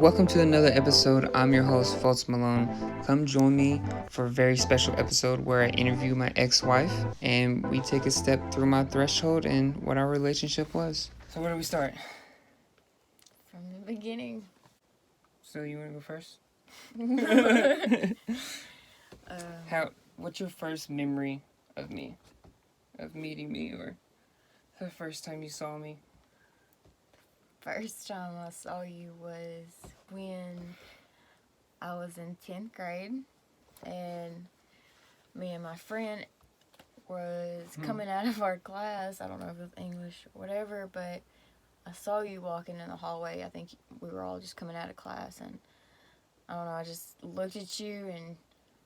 Welcome to another episode. I'm your host, Foltz Malone. Come join me for a very special episode where I interview my ex-wife and we take a step through my threshold and what our relationship was. So where do we start? From the beginning. So you want to go first? Um, What's your first memory of me? Of meeting me, or the first time you saw me? First time I saw you was when I was in 10th grade, and me and my friend was coming out of our class. I don't know if it was English or whatever, but I saw you walking in the hallway. I think we were all just coming out of class, and I don't know, I just looked at you, and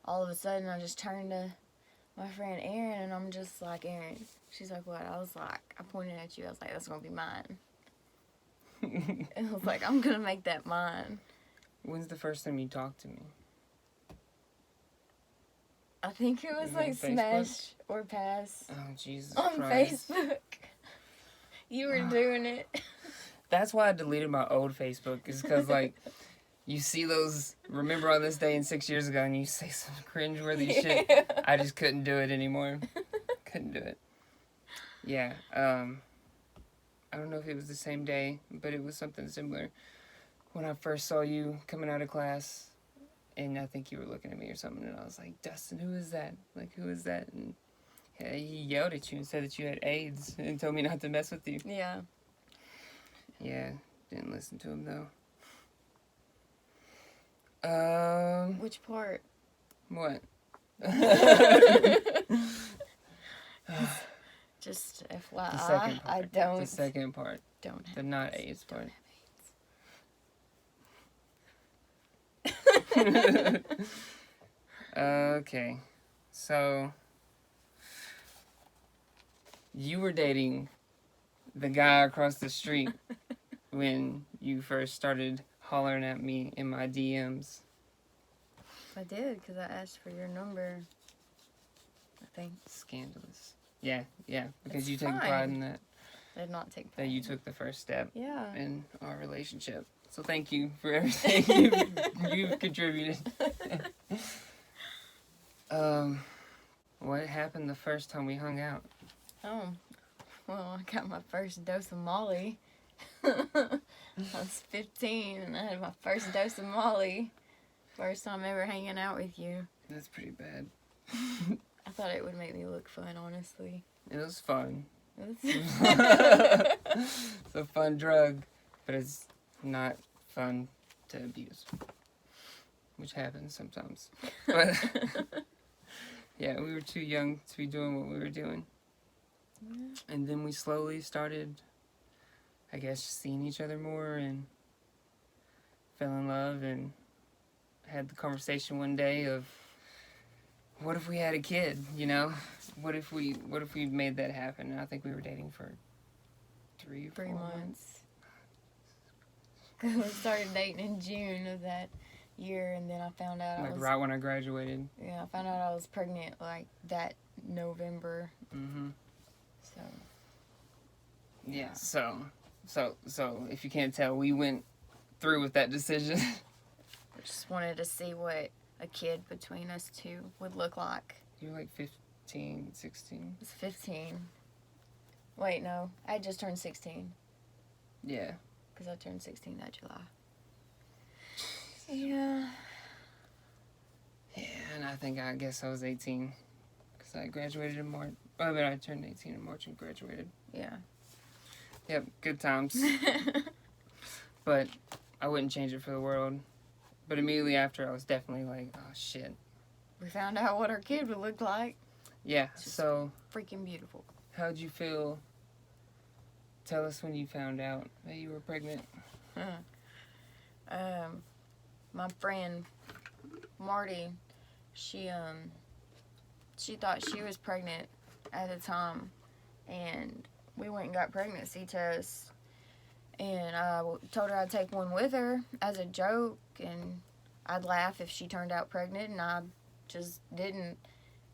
all of a sudden I just turned to my friend Erin, and I'm just like, Erin. She's like, what? I was like, I pointed at you. I was like, that's going to be mine. And I was like, I'm going to make that mine. When's the first time you talked to me? I think it was like Smash or Pass. Oh, Jesus on Christ. Facebook. You were doing it. That's why I deleted my old Facebook, is because, like, you see those, remember on this day and 6 years ago, and you say some cringeworthy shit. I just couldn't do it anymore. Couldn't do it. Yeah, I don't know if it was the same day, but it was something similar. When I first saw you coming out of class, and I think you were looking at me or something, and I was like, Dustin, who is that? Like, who is that? And he yelled at you and said that you had AIDS and told me not to mess with you. Yeah. Yeah, didn't listen to him, though. Which part? What? Just FYI, The second part. I don't. The second part. Don't have The not AIDS. AIDS part. Okay, so you were dating the guy across the street when you first started hollering at me in my DMs. I did, because I asked for your number. I think. Scandalous. Yeah, because It's you take fine. pride in that. I did not take pride. That you took the first step Yeah. in our relationship. So thank you for everything you've contributed. What happened the first time we hung out? Oh, well, I got my first dose of Molly. I was 15, and I had my first dose of Molly. First time ever hanging out with you. That's pretty bad. I thought it would make me look fun, honestly. It was fun. It's a fun drug, but it's not fun to abuse, which happens sometimes. But yeah, we were too young to be doing what we were doing. And then we slowly started, I guess, seeing each other more and fell in love and had the conversation one day of, what if we had a kid, you know? What if we made that happen? And I think we were dating for 3 months. Because we started dating in June of that year, and then I found out right when I graduated. Yeah, I found out I was pregnant like that November. Mm-hmm. So. Yeah. So if you can't tell, we went through with that decision. I just wanted to see what a kid between us two would look like. You were like 15, 16. I was 15. Wait, no. I just turned 16. Yeah. Because I turned 16 that July. Yeah. Yeah, and I guess I was 18. Because I graduated in March. Oh, but I turned 18 in March and graduated. Yeah. Yep, good times. But I wouldn't change it for the world. But immediately after, I was definitely like, oh, shit. We found out what our kid would look like. Yeah, so... freaking beautiful. How'd you feel? Tell us when you found out that you were pregnant. My friend, Marty, she thought she was pregnant at the time. And we went and got pregnancy tests. And I told her I'd take one with her as a joke, and I'd laugh if she turned out pregnant, and I just didn't.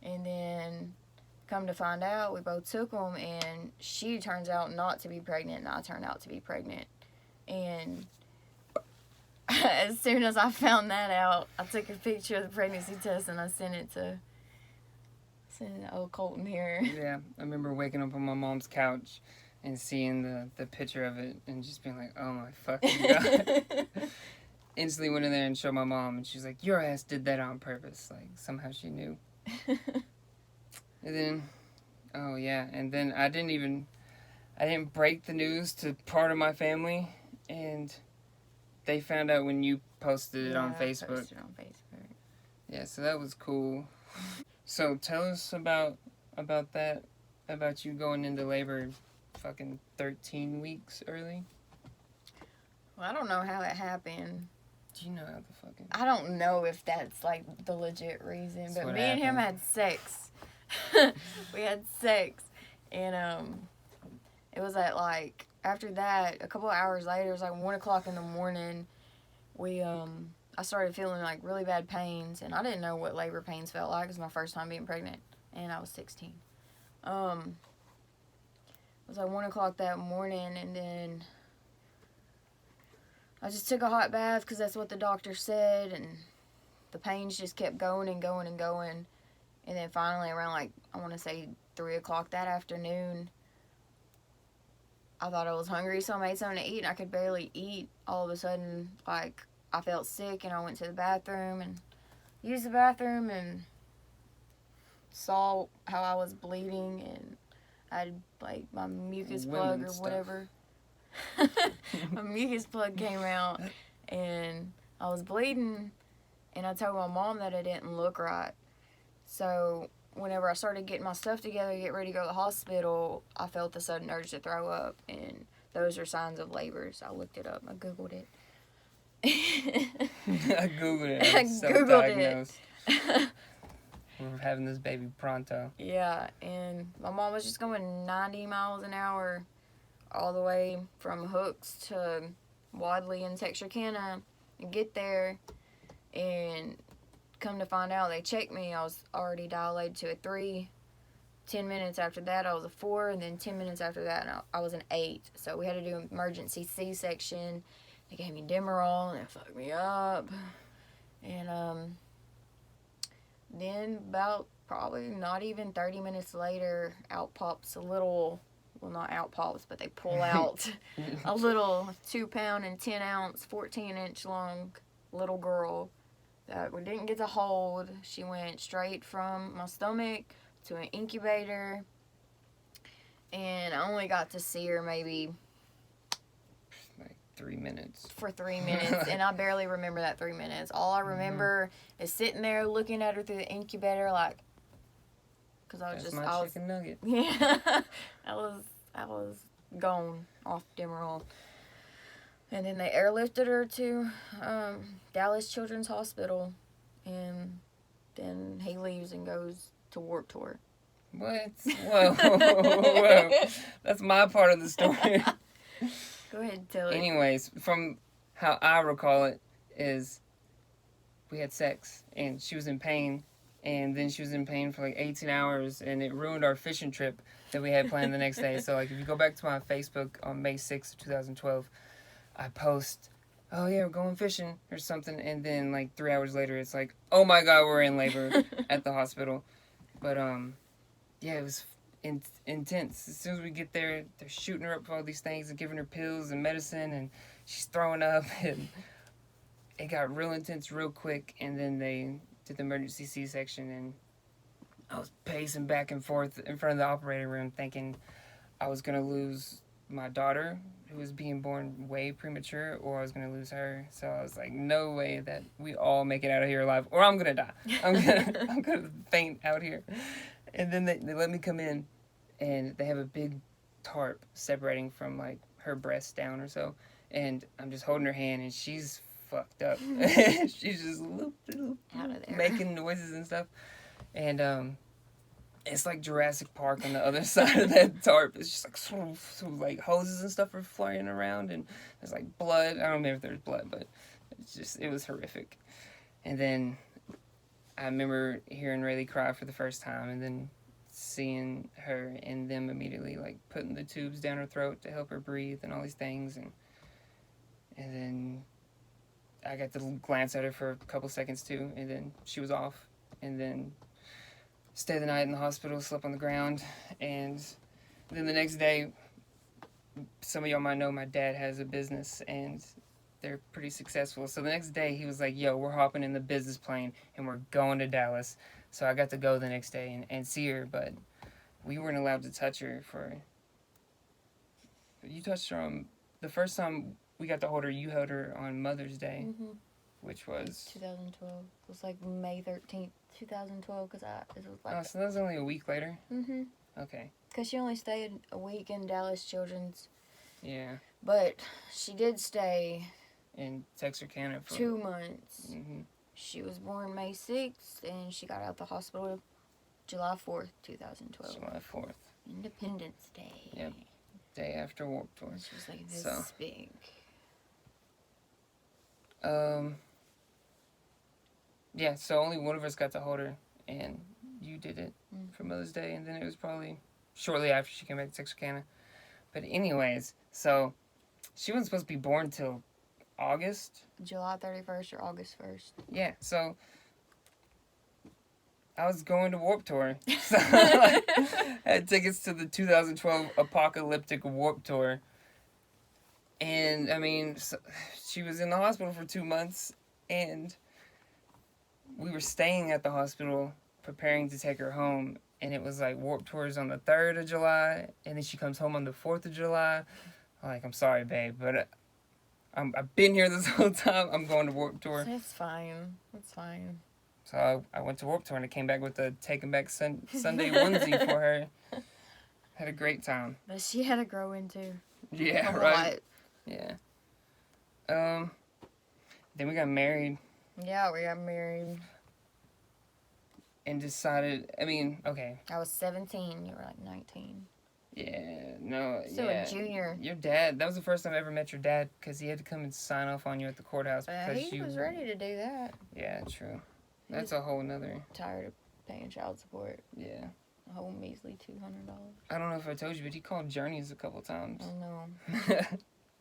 And then, come to find out, we both took them, and she turns out not to be pregnant, and I turned out to be pregnant. And as soon as I found that out, I took a picture of the pregnancy test and I sent it to old Colton here. Yeah, I remember waking up on my mom's couch and seeing the picture of it and just being like, oh my fucking God. Instantly went in there and showed my mom, and she's like, your ass did that on purpose. Like, somehow she knew. And then, oh yeah, and then I didn't break the news to part of my family, and they found out when you posted it on Facebook. I posted it on Facebook. Yeah, so that was cool. So tell us about that, about you going into labor fucking 13 weeks early. Well, I don't know how it happened. Do you know how the fucking... I don't know if that's like the legit reason, That's but what me and him happened. had sex. We had sex, and it was at like, after that, a couple of hours later, it was like 1 o'clock in the morning, I started feeling like really bad pains, and I didn't know what labor pains felt like. It was my first time being pregnant, and I was 16. It was like 1 o'clock that morning, and then I just took a hot bath because that's what the doctor said, and the pains just kept going and going and going. And then finally around like, I want to say 3 o'clock that afternoon, I thought I was hungry, so I made something to eat, and I could barely eat. All of a sudden, like, I felt sick, and I went to the bathroom and used the bathroom and saw how I was bleeding, and I had, like, my mucus plug or whatever. My mucus plug came out, and I was bleeding, and I told my mom that it didn't look right. So whenever I started getting my stuff together to get ready to go to the hospital, I felt the sudden urge to throw up, and those are signs of labor. So I looked it up. I Googled it. I Googled it. I Googled it. We're having this baby pronto. Yeah, and my mom was just going 90 miles an hour all the way from Hooks to Wadley in Texarkana and get there, and come to find out, they checked me. I was already dilated to a 3. 10 minutes after that, I was a 4, and then 10 minutes after that, I was an 8. So we had to do an emergency C-section. They gave me Demerol, and it fucked me up. And then about probably not even 30 minutes later, out pops a little, well, not out pops, but they pull out a little 2-pound and 10-ounce, 14-inch long little girl that we didn't get to hold. She went straight from my stomach to an incubator, and I only got to see her maybe like 3 minutes. For 3 minutes, and I barely remember that 3 minutes. All I remember is sitting there looking at her through the incubator, like, because I was That's just, my chicken nugget. Yeah, I was gone off Demerol. And then they airlifted her to Dallas Children's Hospital, and then he leaves and goes to Warped Tour. What? Whoa, whoa. That's my part of the story. Go ahead and tell it. Anyways, from how I recall it, is we had sex, and she was in pain, and then she was in pain for like 18 hours, and it ruined our fishing trip that we had planned the next day. So, like, if you go back to my Facebook on May 6th of 2012, I post, oh yeah, we're going fishing or something, and then like 3 hours later, it's like, oh my God, we're in labor at the hospital. But yeah, it was intense. As soon as we get there, they're shooting her up for all these things and giving her pills and medicine, and she's throwing up, and it got real intense real quick. And then they did the emergency C-section, and I was pacing back and forth in front of the operating room thinking I was gonna lose my daughter, who was being born way premature, or I was gonna lose her. So I was like, no way that we all make it out of here alive, or I'm gonna die. I'm gonna faint out here. And then they let me come in, and they have a big tarp separating from like her breast down or so, and I'm just holding her hand, and she's fucked up. She's just Out of there, making noises and stuff, and it's like Jurassic Park on the other side of that tarp. It's just like like hoses and stuff are flying around, and there's like blood. I don't remember if there's blood, but it was horrific. And then I remember hearing Rayleigh cry for the first time, and then seeing her and them immediately like putting the tubes down her throat to help her breathe and all these things, and then I got to glance at her for a couple seconds too, and then she was off. And then stayed the night in the hospital, slept on the ground, and then the next day, some of y'all might know my dad has a business, and they're pretty successful. So the next day, he was like, yo, we're hopping in the business plane, and we're going to Dallas. So I got to go the next day and see her, but we weren't allowed to touch her for... You touched her on... The first time we got to hold her, you held her on Mother's Day, which was... 2012. It was like May 13th, 2012, because it was like... Oh, so that was only a week later? Mm-hmm. Okay. Because she only stayed a week in Dallas Children's. Yeah. But she did stay... In Texarkana for... 2 months. Mm-hmm. She was born May 6th, and she got out the hospital July 4th, 2012. July 4th. Independence Day. Yep. Day after Warped Tour. She was like this big. Yeah, so only one of us got to hold her, and you did it for Mother's Day, and then it was probably shortly after she came back to Texarkana. But anyways, so she wasn't supposed to be born till August. July 31st or August 1st. Yeah, so I was going to Warped Tour. So I had tickets to the 2012 Apocalyptic Warped Tour. And, I mean, so she was in the hospital for 2 months, and we were staying at the hospital preparing to take her home, and it was like Warped Tour is on the 3rd of July, and then she comes home on the 4th of July. I'm sorry, babe, but I've been here this whole time. I'm going to Warped Tour. It's fine. It's fine. So I went to Warped Tour, and I came back with a Taking Back Sunday onesie for her. Had a great time. But she had to grow into. Yeah, right. Yeah. Then we got married. Yeah, we got married. And decided, okay. I was 17, you were like 19. Yeah, no, Still a junior. Your dad, that was the first time I ever met your dad, because he had to come and sign off on you at the courthouse. He was ready to do that. Yeah, true. That's a whole nother... Tired of paying child support. Yeah. A whole measly $200. I don't know if I told you, but he called Journeys a couple times. I know.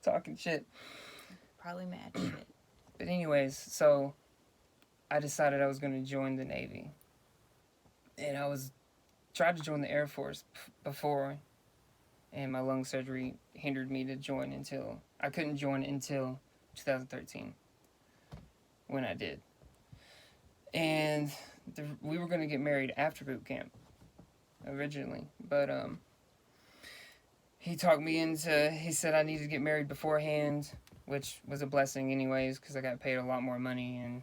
Talking shit. Probably mad shit. But anyways, so I decided I was going to join the Navy. And tried to join the Air Force before, and my lung surgery hindered me to join I couldn't join until 2013, when I did. And we were going to get married after boot camp, originally. But he talked me into, he said I needed to get married beforehand, which was a blessing anyways, because I got paid a lot more money, and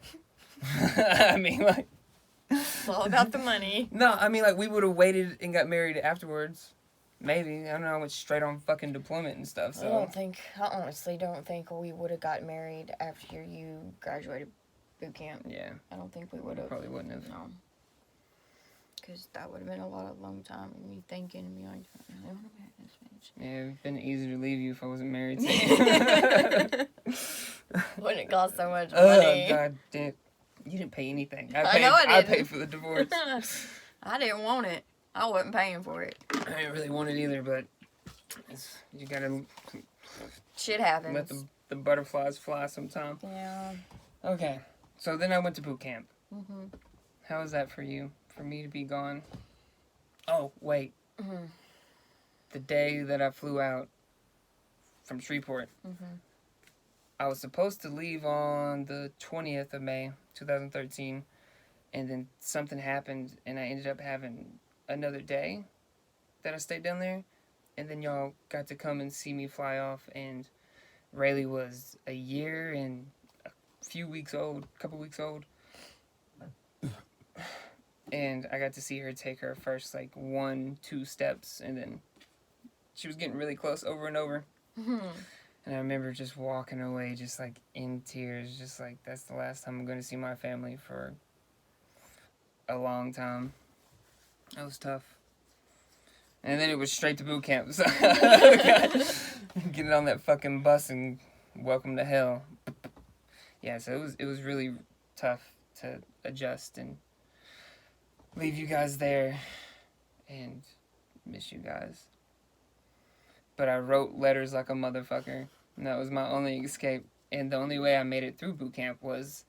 it's all about the money. No, we would have waited and got married afterwards. Maybe. I don't know, I went straight on fucking deployment and stuff, so... I honestly don't think we would have got married after you graduated boot camp. Yeah. I don't think we would have. Probably wouldn't have. No. Because that would have been a long time of me thinking and me like, I really want to marry this bitch. Yeah, it'd been easier to leave you if I wasn't married to you. Wouldn't it cost so much money? Oh, God damn. You didn't pay anything. I paid for the divorce. I didn't want it. I wasn't paying for it. I didn't really want it either, but you gotta... Shit happens. Let the butterflies fly sometime. Yeah. Okay. So then I went to boot camp. Mm-hmm. How was that for you? For me to be gone? Oh, wait. Mm-hmm. The day that I flew out from Shreveport, I was supposed to leave on the 20th of May, 2013, and then something happened, and I ended up having another day that I stayed down there, and then y'all got to come and see me fly off, and Rayleigh was a year and a couple weeks old, and I got to see her take her first, 1-2 steps, and then she was getting really close over and over. And I remember just walking away, just in tears, just that's the last time I'm going to see my family for a long time. That was tough. And then it was straight to boot camp. So getting on that fucking bus and welcome to hell. Yeah, so it was really tough to adjust and leave you guys there and miss you guys. But I wrote letters like a motherfucker, and that was my only escape. And the only way I made it through boot camp was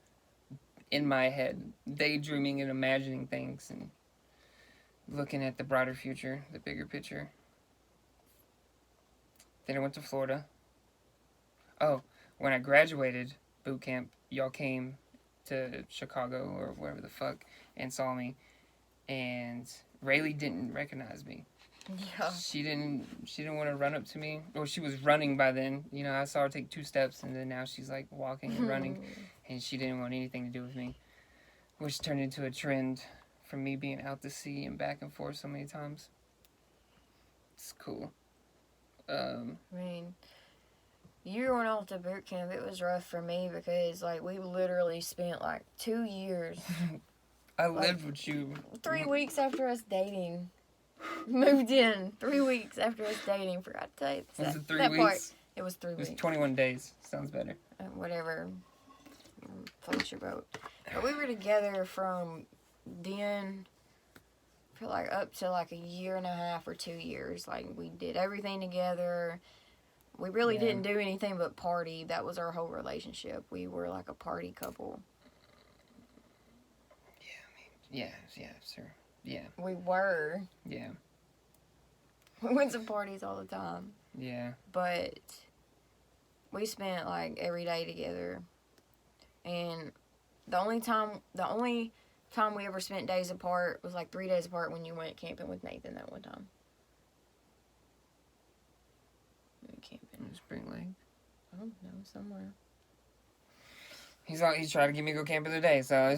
in my head, daydreaming and imagining things and looking at the broader future, the bigger picture. Then I went to Florida. Oh, when I graduated boot camp, y'all came to Chicago or wherever the fuck and saw me. And Rayleigh didn't recognize me. Yeah. She didn't want to run up to me. Or she was running by then. You know, I saw her take 2 steps and then now she's like walking and running. And she didn't want anything to do with me. Which turned into a trend from me being out to sea and back and forth so many times. It's cool. I mean, you went off to boot camp. It was rough for me because, like, we literally spent, like, 2 years. I lived with you. 3 weeks after us dating. Moved in 3 weeks after us dating. Forgot to tell you Was it 3 that weeks? part. It was 3 It was weeks. 21 days. Sounds better. Whatever. Float your boat. But we were together from then for like up to like a year and a half or 2 years. Like we did everything together. We really didn't do anything but party. That was our whole relationship. We were like a party couple. Yeah, sir. Yeah. We were. Yeah. We went to parties all the time. Yeah. But we spent like every day together. And the only time we ever spent days apart was like 3 days apart when you went camping with Nathan that one time. We went camping. In Spring Lake. I don't know, somewhere. He's trying to get me to go camp the other day, so.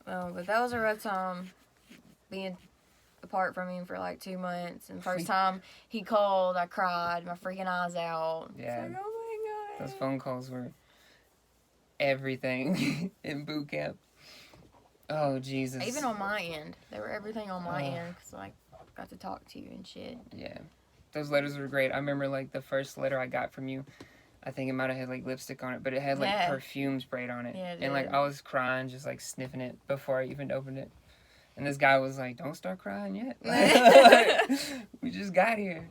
But that was a rough time being apart from him for like 2 months. And the first time he called, I cried my freaking eyes out. Yeah. It's like, oh my God. Those phone calls were everything in boot camp. Oh, Jesus. Even on my end. They were everything on my end because like, I got to talk to you and shit. Yeah. Those letters were great. I remember like the first letter I got from you. I think it might have had like lipstick on it, but it had like perfume sprayed on it. Yeah, it and like did. I was crying, just like sniffing it before I even opened it. And this guy was like, "Don't start crying yet. We just got here."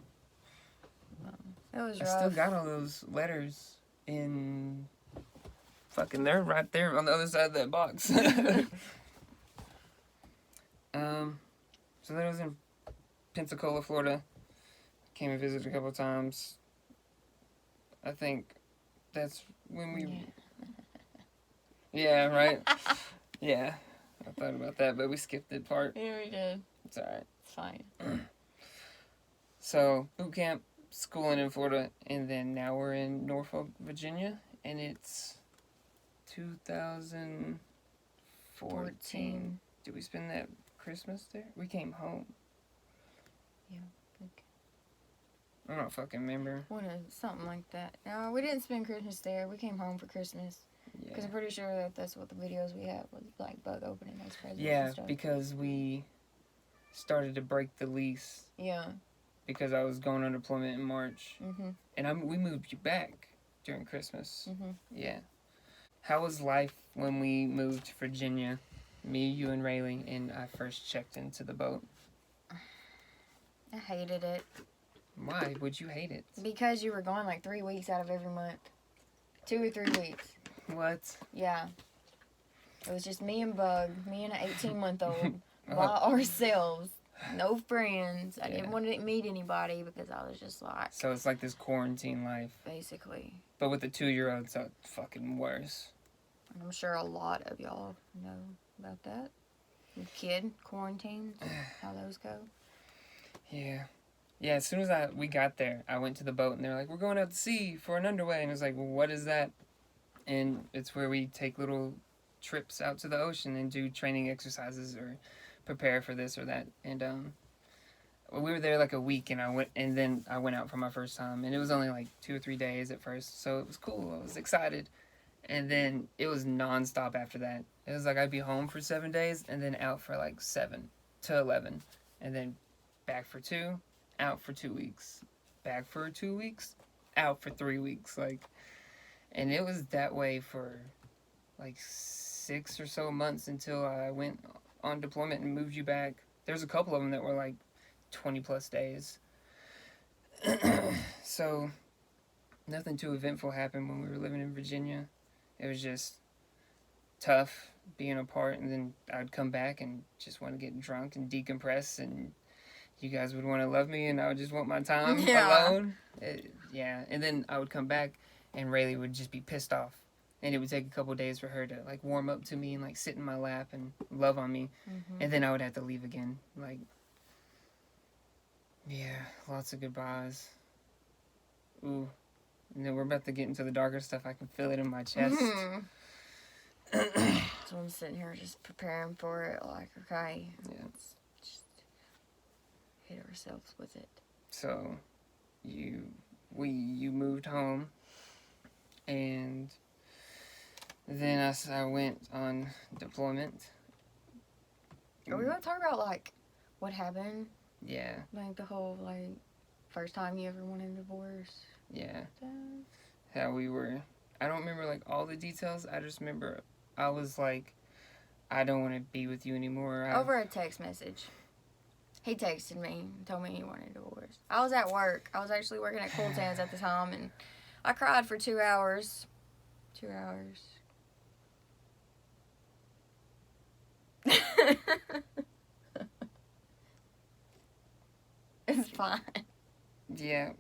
It was I rough. still got all those letters in fucking they're right there on the other side of that box. So then I was in Pensacola, Florida. Came and visited a couple times. I think that's when we... Yeah, right? Yeah. I thought about that, but we skipped that part. Yeah, we did. It's alright. It's fine. So, boot camp, schooling in Florida, and then now we're in Norfolk, Virginia, and it's 2014. Did we spend that Christmas there? We came home. Yeah. I don't fucking remember. Something like that. No, we didn't spend Christmas there. We came home for Christmas. Because Yeah. I'm pretty sure that that's what the videos we have was like bug opening those presents Yeah, and stuff. because we started to break the lease Yeah. because I was going on deployment in March. Mhm. And we moved you back during Christmas. Mhm. Yeah. How was life when we moved to Virginia? Me, you, and Rayleigh, and I first checked into the boat. I hated it. Why would you hate it? Because you were gone like 3 weeks out of every month. 2 or 3 weeks. What? Yeah. It was just me and Bug, me and an 18-month-old, by ourselves. No friends. I didn't want to meet anybody because I was just like... So it's like this quarantine life. Basically. But with the 2-year-old, it's fucking worse. And I'm sure a lot of y'all know about that. Kid quarantines, how those go. Yeah. Yeah, as soon as we got there, I went to the boat and they're like, "We're going out to sea for an underway." And I was like, "Well, what is that?" And it's where we take little trips out to the ocean and do training exercises or prepare for this or that. And we were there like a week, and then I went out for my first time, and it was only like 2 or 3 days at first, so it was cool. I was excited, and then it was nonstop after that. It was like I'd be home for 7 days, and then out for like 7 to 11, and then back for 2, out for 2 weeks, back for 2 weeks, out for 3 weeks, like, and it was that way for like 6 or so months until I went on deployment and moved you back. There's a couple of them that were like 20 plus days. So nothing too eventful happened when we were living in Virginia. It was just tough being apart, and then I'd come back and just want to get drunk and decompress, and you guys would want to love me, and I would just want my time alone. Yeah, and then I would come back, and Rayleigh would just be pissed off, and it would take a couple days for her to like warm up to me and like sit in my lap and love on me, and then I would have to leave again. Like, yeah, lots of goodbyes. Ooh, and then we're about to get into the darker stuff. I can feel it in my chest. So I'm sitting here just preparing for it, like, okay, let's just hit ourselves with it. So, you moved home, and then I went on deployment. Are we going to talk about, like, what happened? Yeah. Like, the whole, like, first time you ever wanted a divorce? Yeah. How we were... I don't remember, like, all the details. I just remember I was like, I don't want to be with you anymore. Over a text message. He texted me and told me he wanted a divorce. I was at work. I was actually working at Cool Sands at the time, and I cried for 2 hours. 2 hours. It's fine. Yeah.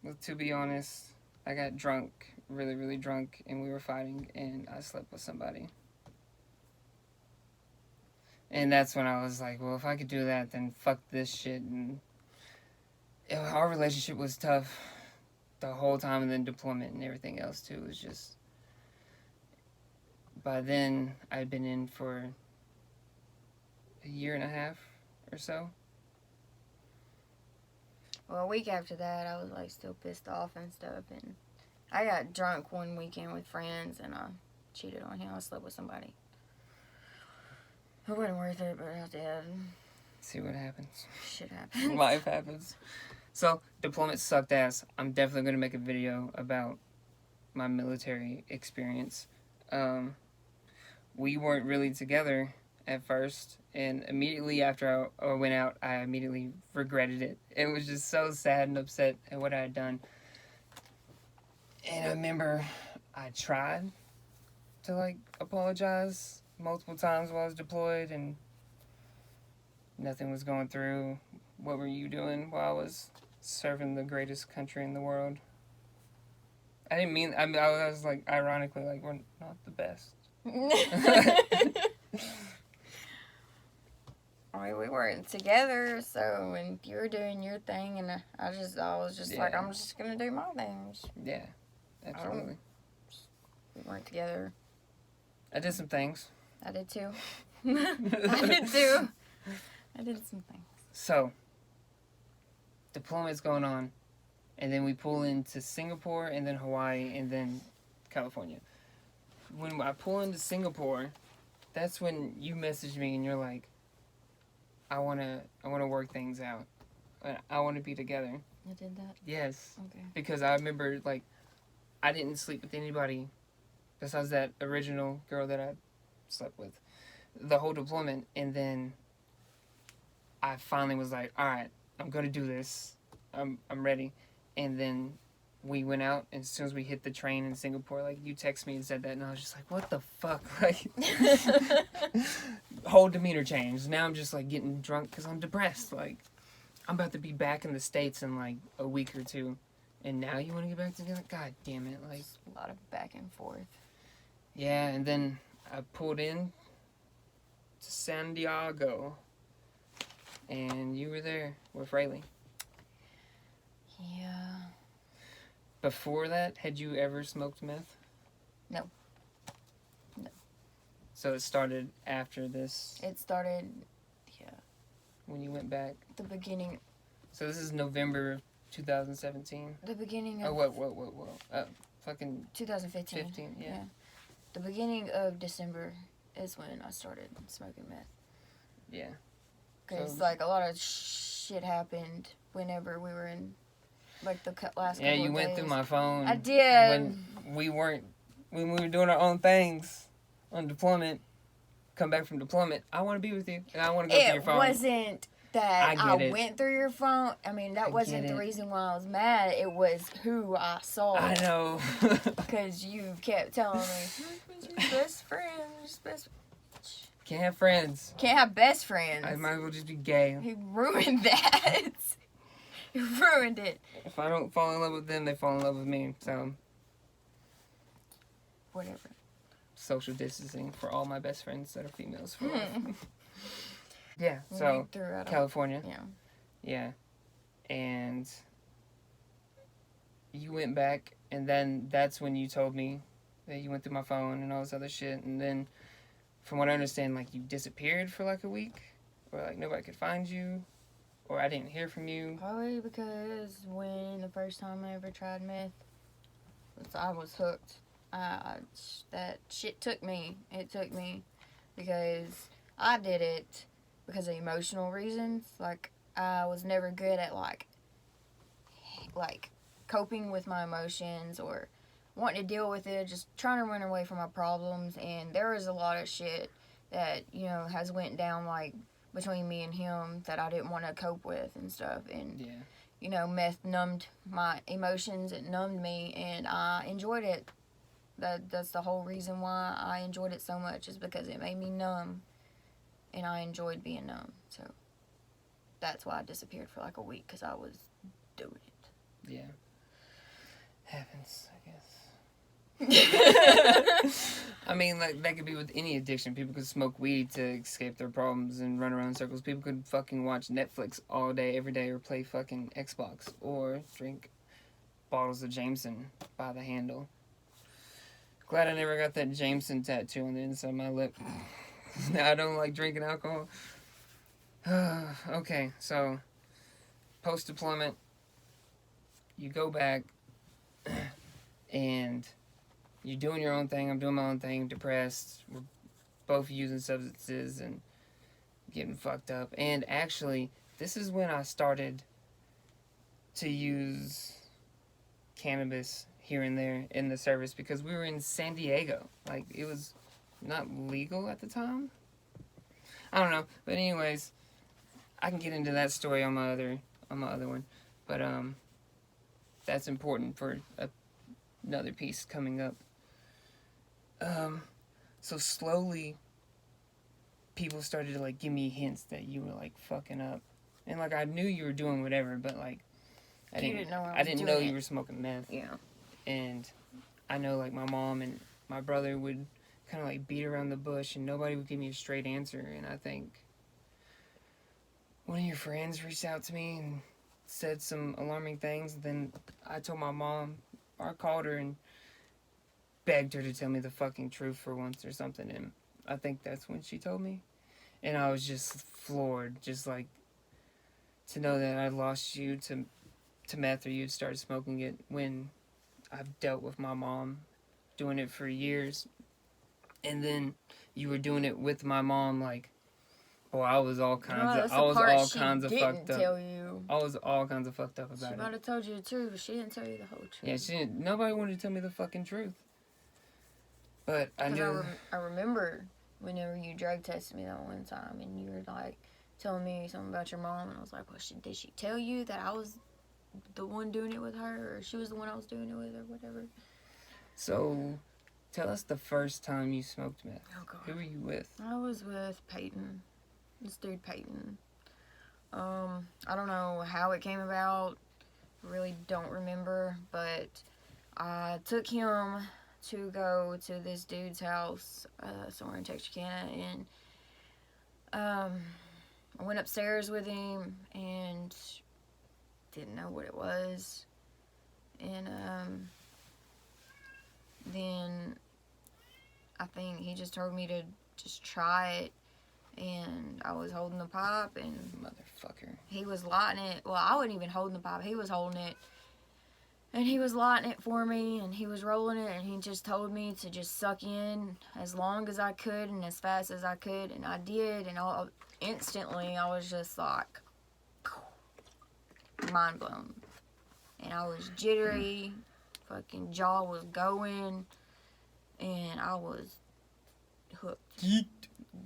Well, to be honest, I got drunk, really, really drunk, and we were fighting, and I slept with somebody. And that's when I was like, well, if I could do that, then fuck this shit. And our relationship was tough the whole time, and then deployment and everything else, too. It was just... By then, I'd been in for a year and a half or so. Well, a week after that, I was, like, still pissed off and stuff, and I got drunk one weekend with friends, and I cheated on him. I slept with somebody. It wasn't worth it, but I did. See what happens. Shit happens. Life happens. So, deployment sucked ass. I'm definitely going to make a video about my military experience. We weren't really together at first, and immediately after I went out, I immediately regretted it. It was just so sad and upset at what I had done. And I remember I tried to, like, apologize multiple times while I was deployed, and nothing was going through. What were you doing while I was serving the greatest country in the world? I didn't mean... I was, like, ironically, like, we're not the best. I mean, we weren't together, so when you were doing your thing, and I was just like, I'm just gonna do my things. Yeah, absolutely. We weren't together. I did some things. I did too. I did too. I did some things. So, deployment's going on, and then we pull into Singapore, and then Hawaii, and then California. When I pull into Singapore, that's when you message me and you're like, I wanna work things out. I wanna be together. You did that? Yes. Okay. Because I remember, like, I didn't sleep with anybody besides that original girl that I slept with the whole deployment, and then I finally was like, all right, I'm gonna do this. I'm ready. And then we went out, and as soon as we hit the train in Singapore, like, you text me and said that, and I was just like, what the fuck? Like, whole demeanor changed. Now I'm just, like, getting drunk because I'm depressed. Like, I'm about to be back in the States in, like, a week or two, and now you want to get back together? God damn it. Like, a lot of back and forth. Yeah, and then I pulled in to San Diego, and you were there with Rayleigh. Yeah. Before that, had you ever smoked meth? No. No. So it started after this? It started, yeah. When you went back? The beginning. So this is November of 2017? The beginning of... Oh, whoa. Fucking... 2015. 15, yeah. The beginning of December is when I started smoking meth. Yeah. Because, like, a lot of shit happened whenever we were in, like, the last couple Yeah, of you went days. through my phone. I did. When we were doing our own things on deployment, come back from deployment, I want to be with you, and I want to go through your phone. It wasn't that I I get it. went through your phone. I mean, that I wasn't get the it. reason why I was mad. It was who I saw. I know. Because you kept telling me, "Who's your best friend? Who's best?" Can't have friends. Can't have best friends. I might as well just be gay. He ruined that. He ruined it. If I don't fall in love with them, they fall in love with me. So, Whatever. social distancing for all my best friends that are females. For life. Yeah, so California. Yeah. Yeah. And you went back, and then that's when you told me that you went through my phone and all this other shit. And then, from what I understand, like, you disappeared for like a week, or like nobody could find you, or I didn't hear from you. Probably because when the first time I ever tried meth, I was hooked. That shit took me. It took me because I did it because of emotional reasons. Like, I was never good at like coping with my emotions or wanting to deal with it, just trying to run away from my problems. And there was a lot of shit that, you know, has went down like between me and him that I didn't want to cope with and stuff. And Yeah. you know, meth numbed my emotions. It numbed me, and I enjoyed it. That's the whole reason why I enjoyed it so much, is because it made me numb, and I enjoyed being numb. So that's why I disappeared for like a week, because I was doing it. Yeah. Happens, I guess. I mean, like, that could be with any addiction. People could smoke weed to escape their problems and run around in circles. People could fucking watch Netflix all day, every day, or play fucking Xbox, or drink bottles of Jameson by the handle. Glad I never got that Jameson tattoo on the inside of my lip. Now I don't like drinking alcohol. Okay, so post-deployment, you go back, and you're doing your own thing, I'm doing my own thing, depressed, we're both using substances and getting fucked up. And actually, this is when I started to use cannabis here and there in the service, because we were in San Diego. Like, it was not legal at the time. I don't know, but anyways, I can get into that story on my other one. But that's important for another piece coming up. So slowly, people started to like give me hints that you were like fucking up, and like I knew you were doing whatever, but like I didn't know you were smoking meth. Yeah. And I know like my mom and my brother would kind of like beat around the bush, and nobody would give me a straight answer. And I think one of your friends reached out to me and said some alarming things. Then I told my mom, or I called her and begged her to tell me the fucking truth for once or something. And I think that's when she told me. And I was just floored, just like to know that I lost you to meth, or you'd started smoking it, when I've dealt with my mom doing it for years. And then you were doing it with my mom, like, oh, I was all kinds of fucked up. Tell you. I was all kinds of fucked up about it. She might have told you the truth, but she didn't tell you the whole truth. Yeah, she didn't. Nobody wanted to tell me the fucking truth. But I knew. I remember whenever you drug tested me that one time, and you were like telling me something about your mom, and I was like, well, did she tell you that I was the one doing it with her, or she was the one I was doing it with, or whatever? So, tell us the first time you smoked meth. Oh, God. Who were you with? I was with Peyton. This dude, Peyton. I don't know how it came about. Really don't remember, but I took him to go to this dude's house somewhere in Texarkana, and I went upstairs with him and didn't know what it was, and then I think he just told me to just try it, and I was holding the pipe, and motherfucker, he was lighting it. Well, I wasn't even holding the pipe, he was holding it, and he was lighting it for me, and he was rolling it, and he just told me to just suck in as long as I could and as fast as I could, and I did, and instantly I was just like mind blown, and I was jittery, fucking jaw was going, and I was hooked.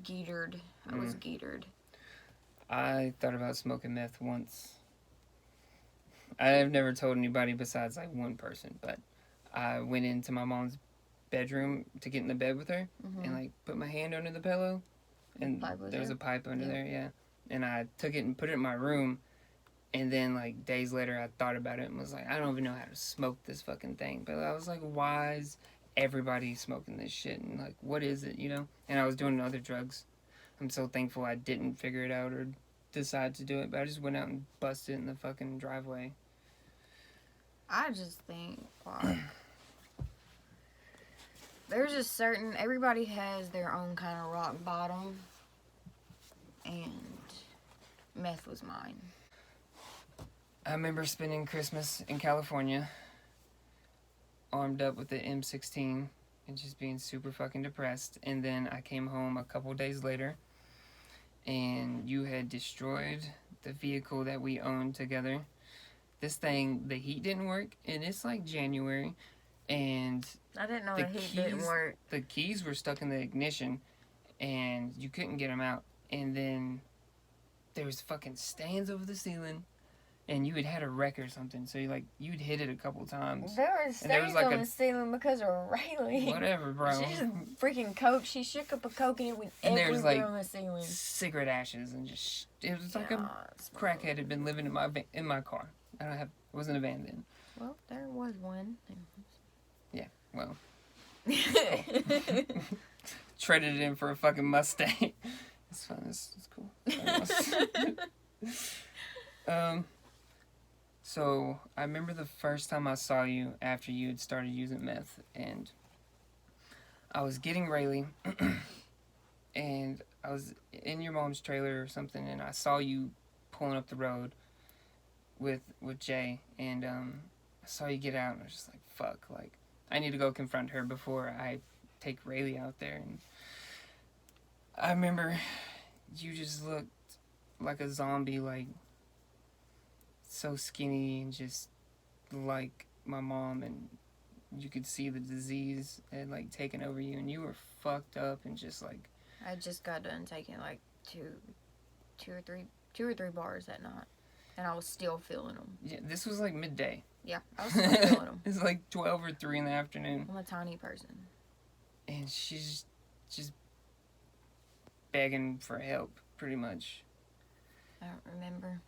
Geetered. I was geetered. I thought about smoking meth once. I've never told anybody besides like one person, but I went into my mom's bedroom to get in the bed with her and like put my hand under the pillow, and there's a pipe under there, yeah. And I took it and put it in my room, and then like days later I thought about it and was like, I don't even know how to smoke this fucking thing. But I was like, why is everybody smoking this shit, and like what is it, you know? And I was doing other drugs. I'm so thankful I didn't figure it out or decide to do it, but I just went out and busted it in the fucking driveway. I just think, like, there's a certain, everybody has their own kind of rock bottom, and meth was mine. I remember spending Christmas in California, armed up with the M16, and just being super fucking depressed. And then I came home a couple days later, and you had destroyed the vehicle that we owned together. This thing, the heat didn't work, and it's like January, and I didn't know the heat didn't work. The keys were stuck in the ignition, and you couldn't get them out. And then there was fucking stains over the ceiling, and you had a wreck or something, so you'd hit it a couple times. There were stains on the ceiling because of Rayleigh. Whatever, bro. She just freaking coke. She shook up a coke and it went everywhere on the ceiling. Cigarette ashes and just it was like a crackhead had been living in my car. It wasn't a van then. Well, there was one. Yeah, well. Traded it in for a fucking Mustang. It's fun. It's cool. So I remember the first time I saw you after you had started using meth, and I was getting Rayleigh, and I was in your mom's trailer or something, and I saw you pulling up the road with Jay, and I saw you get out, and I was just like, fuck, like, I need to go confront her before I take Rayleigh out there. And I remember you just looked like a zombie, like, so skinny and just like my mom, and you could see the disease had like taken over you, and you were fucked up and just like. I just got done taking like two or three bars that night, and I was still feeling them. Yeah, this was like midday. Yeah, I was still feeling them. It's like 12 or 3 in the afternoon. I'm a tiny person. And she's just begging for help, pretty much. I don't remember.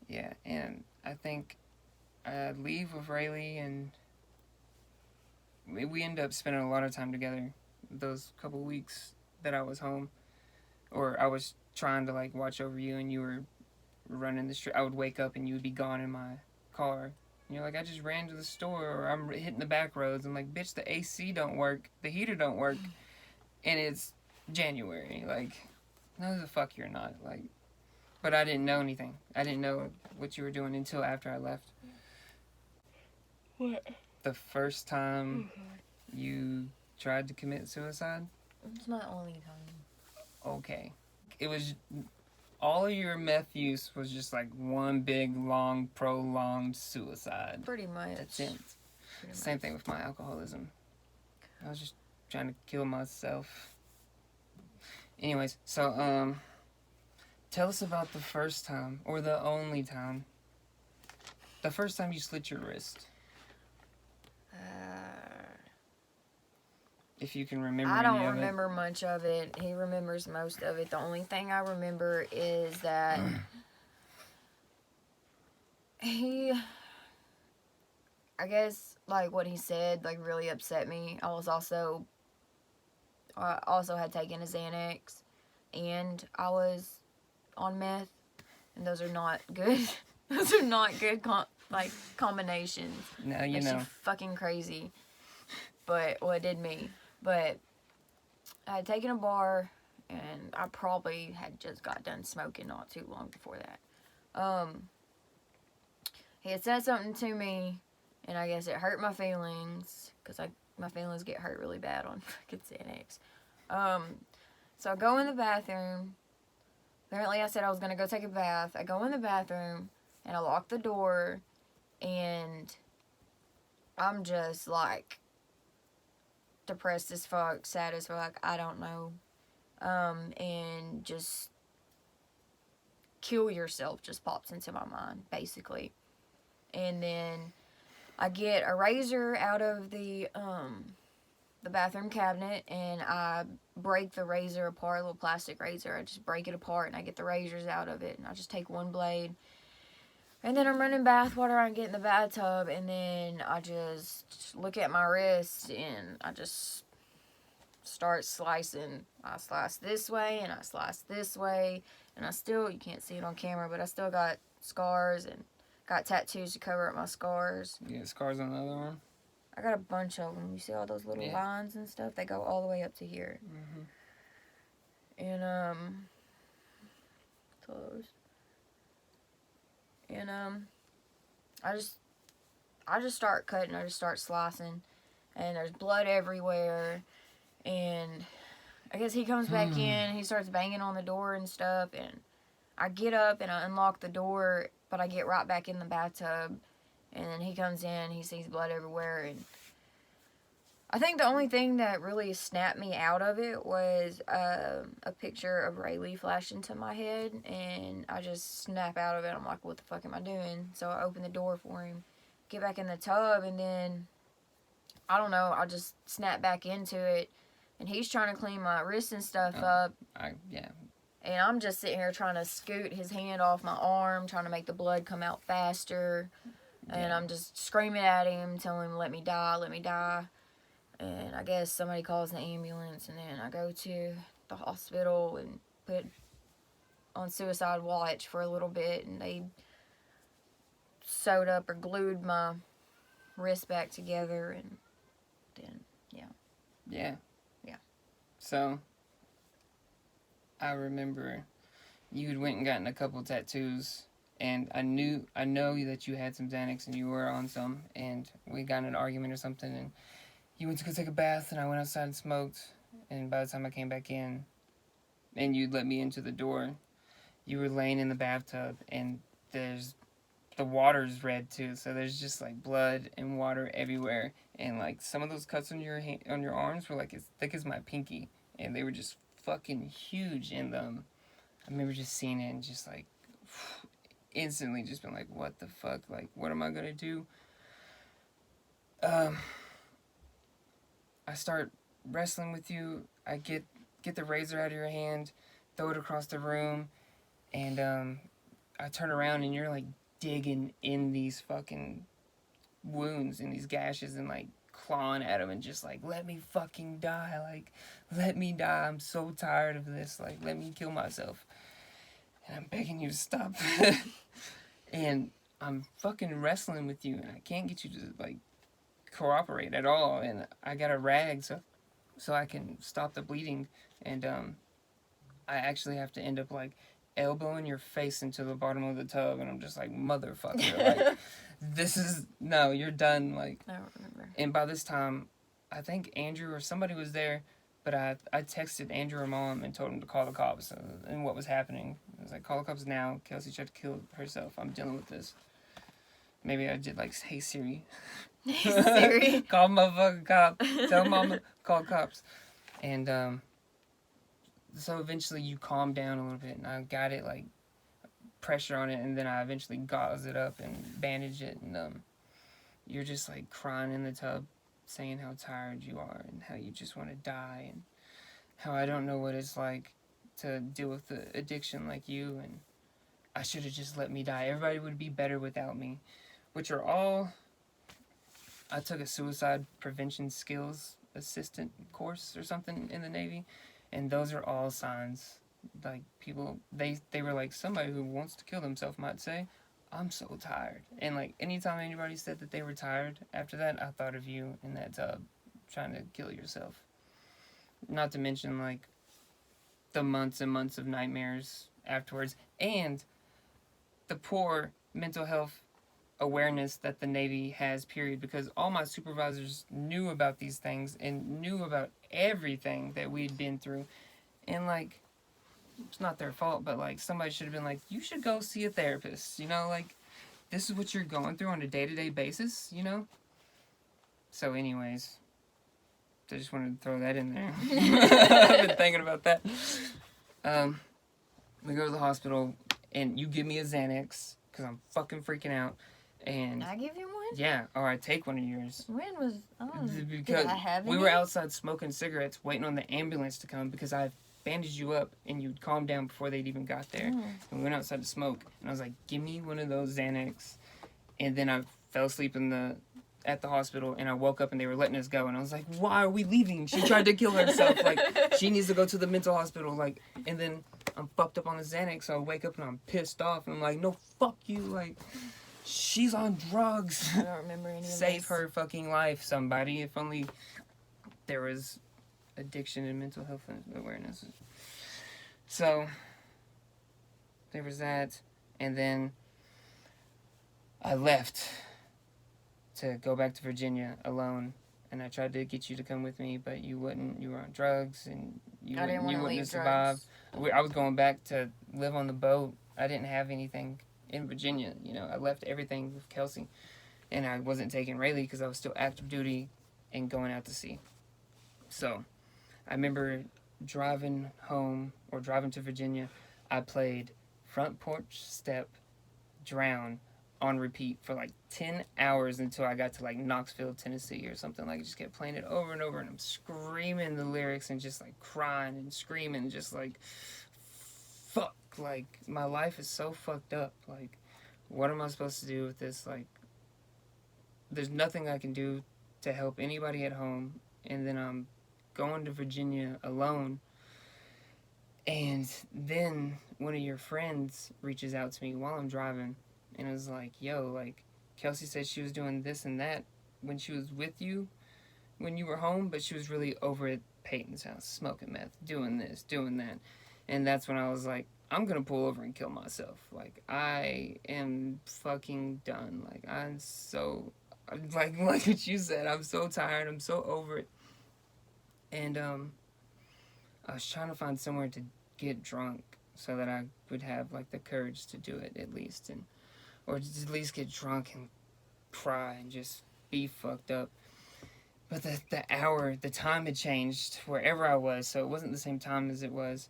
Yeah, and I think I'd leave with Rayleigh, and we ended up spending a lot of time together those couple weeks that I was home. Or I was trying to, like, watch over you, and you were running the street. I would wake up, and you would be gone in my car. And you're like, I just ran to the store, or I'm hitting the back roads. I'm like, bitch, the AC don't work. The heater don't work. And it's January. Like, no, the fuck you're not. Like, but I didn't know anything. I didn't know what you were doing until after I left. What? The first time you tried to commit suicide? It's my only time. Okay. It was, all of your meth use was just like one big, long, prolonged suicide. Pretty much. That's it. Same thing with my alcoholism. I was just trying to kill myself. Anyways, so, tell us about the first time, or the only time. The first time you slit your wrist. If you can remember I don't any of remember much of it. He remembers most of it. The only thing I remember is that he, I guess, like, what he said, like, really upset me. I also had taken a Xanax, and I was on meth, and those are not good. Those are not good, combinations. Now you Makes know. you fucking crazy. But, well, it did me. But I had taken a bar, and I probably had just got done smoking not too long before that. He had said something to me, and I guess it hurt my feelings, because my feelings get hurt really bad on fucking Xanax. So I go in the bathroom. Apparently I said I was going to go take a bath. I go in the bathroom, and I lock the door, and I'm just, like, depressed as fuck, sad as fuck, I don't know, and just kill yourself just pops into my mind, basically. And then I get a razor out of the bathroom cabinet, and I break the razor apart, a little plastic razor. I just break it apart, and I get the razors out of it, and I just take one blade. And then I'm running bath water, I get in the bathtub, and then I just look at my wrist, and I just start slicing. I slice this way, and I slice this way, and I still, you can't see it on camera, but I still got scars, and got tattoos to cover up my scars. You got scars on the other arm? I got a bunch of them. You see all those little lines and stuff? They go all the way up to here. And, closed. And, I just start cutting. I just start slicing. And there's blood everywhere. And I guess he comes back in. He starts banging on the door and stuff. And I get up and I unlock the door, but I get right back in the bathtub. And then he comes in, he sees blood everywhere, and I think the only thing that really snapped me out of it was a picture of Rayleigh flashed into my head, and I just snap out of it. I'm like, what the fuck am I doing? So I open the door for him, get back in the tub, and then, I don't know, I just snap back into it, and he's trying to clean my wrist and stuff up. And I'm just sitting here trying to scoot his hand off my arm, trying to make the blood come out faster. And I'm just screaming at him, telling him, let me die, let me die. And I guess somebody calls the ambulance, and then I go to the hospital and put on suicide watch for a little bit, and they sewed up or glued my wrist back together, and then, Yeah. So, I remember you had went and gotten a couple tattoos. And I know that you had some Xanax and you were on some, and we got in an argument or something, and you went to go take a bath, and I went outside and smoked, and by the time I came back in, and you'd let me into the door, you were laying in the bathtub, and the water's red too, so there's just like blood and water everywhere, and like some of those cuts on your arms were like as thick as my pinky, and they were just fucking huge, and I remember just seeing it and just like instantly just been like, what the fuck, like, what am I gonna do? I start wrestling with you. I get the razor out of your hand, throw it across the room, and I turn around and you're like digging in these fucking wounds and these gashes and like clawing at them and just like, let me fucking die, like, let me die, I'm so tired of this, like, let me kill myself. And I'm begging you to stop. And I'm fucking wrestling with you, and I can't get you to, like, cooperate at all. And I got a rag so I can stop the bleeding. And I actually have to end up, like, elbowing your face into the bottom of the tub. And I'm just like, motherfucker. Like, no, you're done. Like, I don't remember. And by this time, I think Andrew or somebody was there. But I texted Andrew or Mom and told him to call the cops and what was happening. I was like, call the cops now. Kelsi tried to kill herself. I'm dealing with this. Maybe I did like, hey Siri. Hey Siri. Call motherfucking cop. Tell Mama, call cops. And so eventually you calmed down a little bit, and I got it, like, pressure on it, and then I eventually gauze it up and bandage it, and you're just like crying in the tub, saying how tired you are and how you just want to die, and how I don't know what it's like to deal with the addiction like you, and I should have just let me die. Everybody would be better without me, which are all, I took a suicide prevention skills assistant course or something in the Navy, and those are all signs. Like, people, they were like, somebody who wants to kill themselves might say, I'm so tired. And like, anytime anybody said that they were tired after that, I thought of you in that tub trying to kill yourself. Not to mention, like, the months and months of nightmares afterwards, and the poor mental health awareness that the Navy has, period, because all my supervisors knew about these things and knew about everything that we'd been through. And like, it's not their fault, but like, somebody should have been like, you should go see a therapist, you know, like, this is what you're going through on a day-to-day basis, you know? So anyways, I just wanted to throw that in there. I've been thinking about that. We go to the hospital, and you give me a Xanax because I'm fucking freaking out. And I give you one? yeah, or I take one of yours. When was... Oh, Because did I have we any? were outside smoking cigarettes waiting on the ambulance to come because I bandaged you up and you'd calm down before they'd even got there. And we went outside to smoke. And I was like, give me one of those Xanax. And then I fell asleep at the hospital, and I woke up and they were letting us go. And I was like, why are we leaving? She tried to kill herself. Like, she needs to go to the mental hospital. Like, and then I'm fucked up on the Xanax, so I wake up and I'm pissed off. And I'm like, no, fuck you. Like, she's on drugs. I don't remember any of Save this. her fucking life, somebody. If only there was addiction and mental health awareness. So, there was that. And then I left to go back to Virginia alone. And I tried to get you to come with me, but you wouldn't. You were on drugs, and I didn't want to wouldn't leave have survived. drugs. I was going back to live on the boat. I didn't have anything in Virginia. You know, I left everything with Kelsi, and I wasn't taking Rayleigh because I was still active duty and going out to sea. So, I remember driving home or driving to Virginia. I played Front Porch Step, Drown on repeat for like 10 hours until I got to like Knoxville, Tennessee or something. Like, I just kept playing it over and over, and I'm screaming the lyrics and just like crying and screaming, just like, fuck, like, my life is so fucked up. Like, what am I supposed to do with this? Like, there's nothing I can do to help anybody at home, and then I'm going to Virginia alone. And then one of your friends reaches out to me while I'm driving, and it was like, yo, like, Kelsi said she was doing this and that when she was with you when you were home, but she was really over at Peyton's house, smoking meth, doing this, doing that. And that's when I was like, I'm gonna pull over and kill myself. Like, I am fucking done. Like, I'm so, like what you said, I'm so tired, I'm so over it. And I was trying to find somewhere to get drunk so that I would have like the courage to do it at least, and or just at least get drunk and cry and just be fucked up. But the time had changed wherever I was, so it wasn't the same time as it was.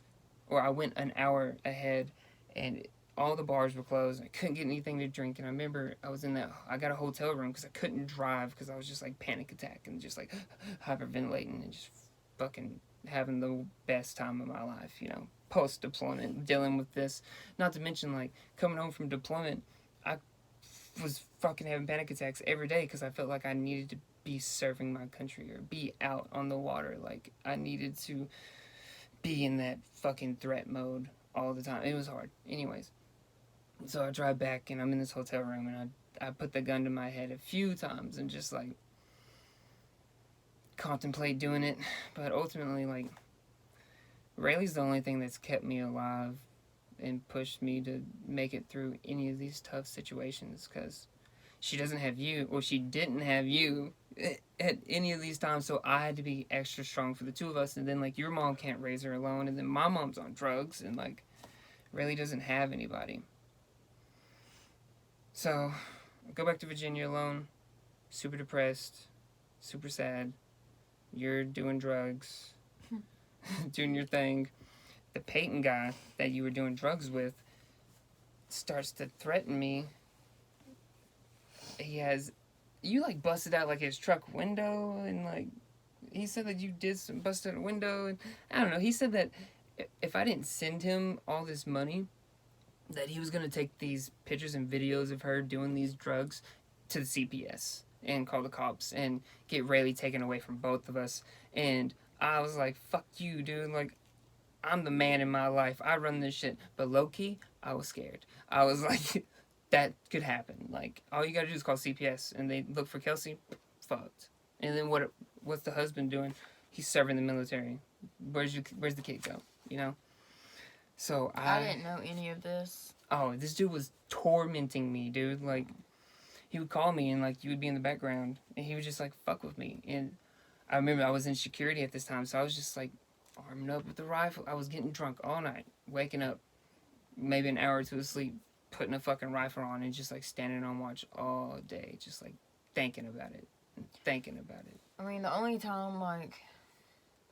Or I went an hour ahead, and all the bars were closed. I couldn't get anything to drink, and I remember I got a hotel room because I couldn't drive because I was just like panic attack and just like hyperventilating and just fucking having the best time of my life, you know, post-deployment, dealing with this. Not to mention, like, coming home from deployment, I was fucking having panic attacks every day because I felt like I needed to be serving my country or be out on the water. Like, I needed to be in that fucking threat mode all the time. It was hard. Anyways, so I drive back, and I'm in this hotel room, and I put the gun to my head a few times and just, like, contemplate doing it. But ultimately, like, Rayleigh's the only thing that's kept me alive and pushed me to make it through any of these tough situations, because she doesn't have you, or she didn't have you at any of these times, so I had to be extra strong for the two of us. And then, like, your mom can't raise her alone, and then my mom's on drugs, and, like, Rayleigh doesn't have anybody. So I go back to Virginia alone, super depressed, super sad. You're doing drugs, doing your thing. The Peyton guy that you were doing drugs with starts to threaten me. You like busted out like his truck window, and like he said that you did some busted out a window, and I don't know. He said that if I didn't send him all this money, that he was gonna take these pictures and videos of her doing these drugs to the CPS and call the cops and get Rayleigh taken away from both of us. And I was like, fuck you, dude. Like, I'm the man in my life. I run this shit. But low-key, I was scared. I was like, that could happen. Like, all you gotta do is call CPS, and they look for Kelsi, fucked. And then what's the husband doing? He's serving the military. Where's the kid go? You know? So I didn't know any of this. Oh, this dude was tormenting me, dude. Like, he would call me, and like, you would be in the background, and he would just like fuck with me. And I remember I was in security at this time, so I was just like arming up with the rifle. I was getting drunk all night, waking up maybe an hour or two of sleep, putting a fucking rifle on, and just like standing on watch all day, just like thinking about it and thinking about it. I mean, the only time, like,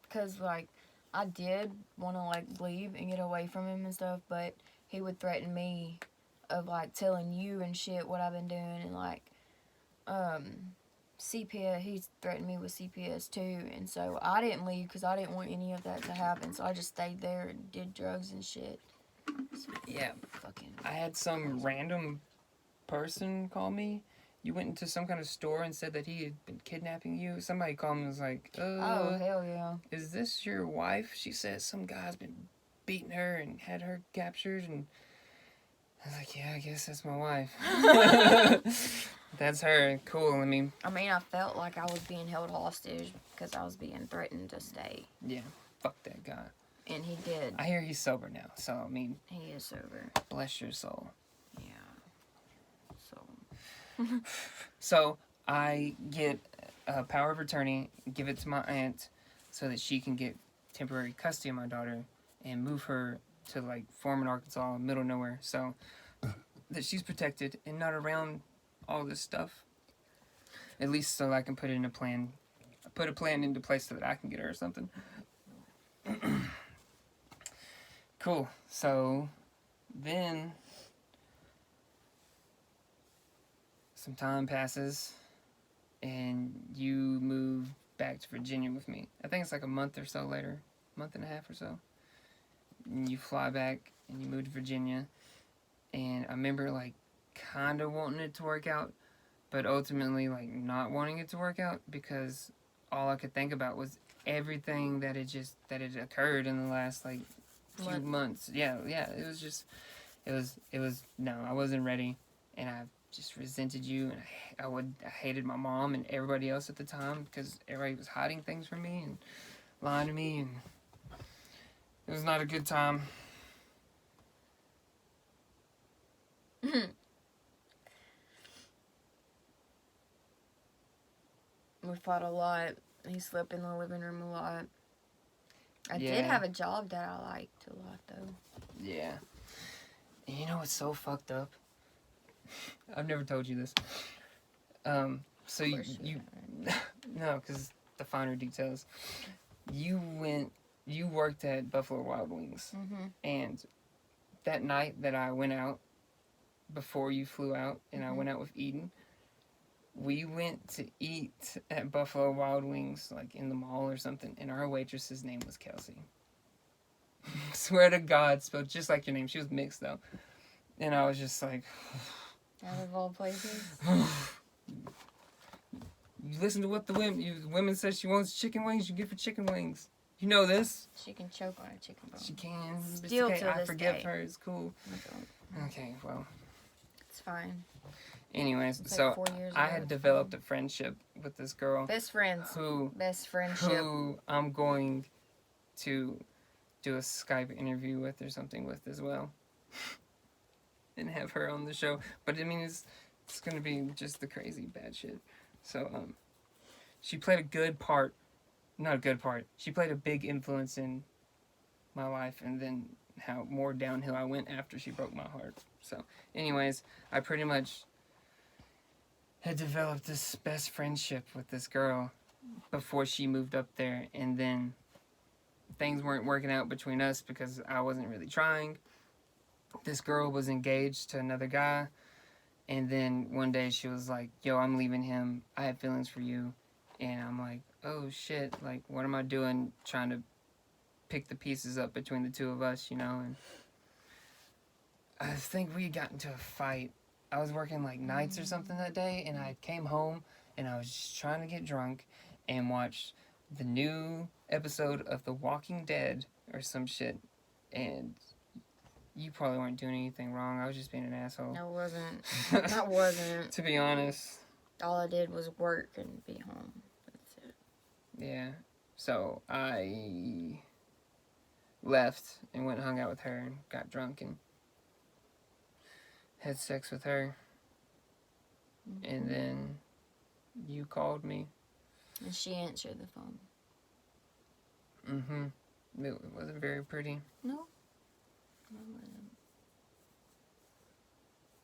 because like I did want to like leave and get away from him and stuff, but he would threaten me of, like, telling you and shit what I've been doing, and, like, CPS, he threatened me with CPS too, and so I didn't leave because I didn't want any of that to happen, so I just stayed there and did drugs and shit. So, Yeah. fucking. I had some random person call me. You went into some kind of store and said that he had been kidnapping you. Somebody called me and was like, Oh, hell yeah. is this your wife? She said some guy's been beating her and had her captured, and I was like, yeah, I guess that's my wife. That's her. Cool. I felt like I was being held hostage because I was being threatened to stay. Yeah, fuck that guy. And he did. I hear he's sober now, so, He is sober. bless your soul. Yeah. So, I get a power of attorney, give it to my aunt, so that she can get temporary custody of my daughter and move her to, like, Foreman, Arkansas, middle of nowhere, so that she's protected and not around all this stuff. At least so I can put a plan into place so that I can get her or something. Cool. So then some time passes and you move back to Virginia with me. I think it's like a month or so later, month and a half or so. And you fly back and you move to Virginia. And I remember, like, kind of wanting it to work out, but ultimately, like, not wanting it to work out because all I could think about was everything that had occurred in the last, like, few months. Yeah, it was, no, I wasn't ready, and I just resented you, and I hated my mom and everybody else at the time because everybody was hiding things from me and lying to me, and it was not a good time. We fought a lot. He slept in the living room a lot. I did have a job that I liked a lot, though. Yeah. And you know what's so fucked up? I've never told you this. So you no, because the finer details. You worked at Buffalo Wild Wings, and that night that I went out, before you flew out, and I went out with Eden, we went to eat at Buffalo Wild Wings, like in the mall or something, and our waitress's name was Kelsi. Swear to God, spelled just like your name. She was mixed, though. And I was just like... Out of all places? You listen to what the women said she wants chicken wings, you give her chicken wings. You know this. She can choke on a chicken bone. She can. Still okay. to I this forgive day. her. It's cool. Okay, well... It's fine. Anyways, it's so like 4 years I ago. had developed a friendship with this girl. Best friends. Best friendship. Who I'm going to do a Skype interview with or something with as well. And have her on the show. But I mean, it's going to be just the crazy bad shit. So, she played a good part. Not a good part. She played a big influence in my life, and then how more downhill I went after she broke my heart. So, anyways, I pretty much had developed this best friendship with this girl before she moved up there, and then things weren't working out between us because I wasn't really trying. This girl was engaged to another guy, and then one day she was like, yo, I'm leaving him, I have feelings for you. And I'm like, oh shit, like, what am I doing trying to pick the pieces up between the two of us, you know? And I think we got into a fight. I was working like nights or something that day, and I came home and I was just trying to get drunk and watch the new episode of The Walking Dead or some shit. And you probably weren't doing anything wrong. I was just being an asshole. I wasn't. I wasn't. To be honest. All I did was work and be home. That's it. Yeah. So I left and went and hung out with her and got drunk and had sex with her. And then you called me. And she answered the phone. It wasn't very pretty. No.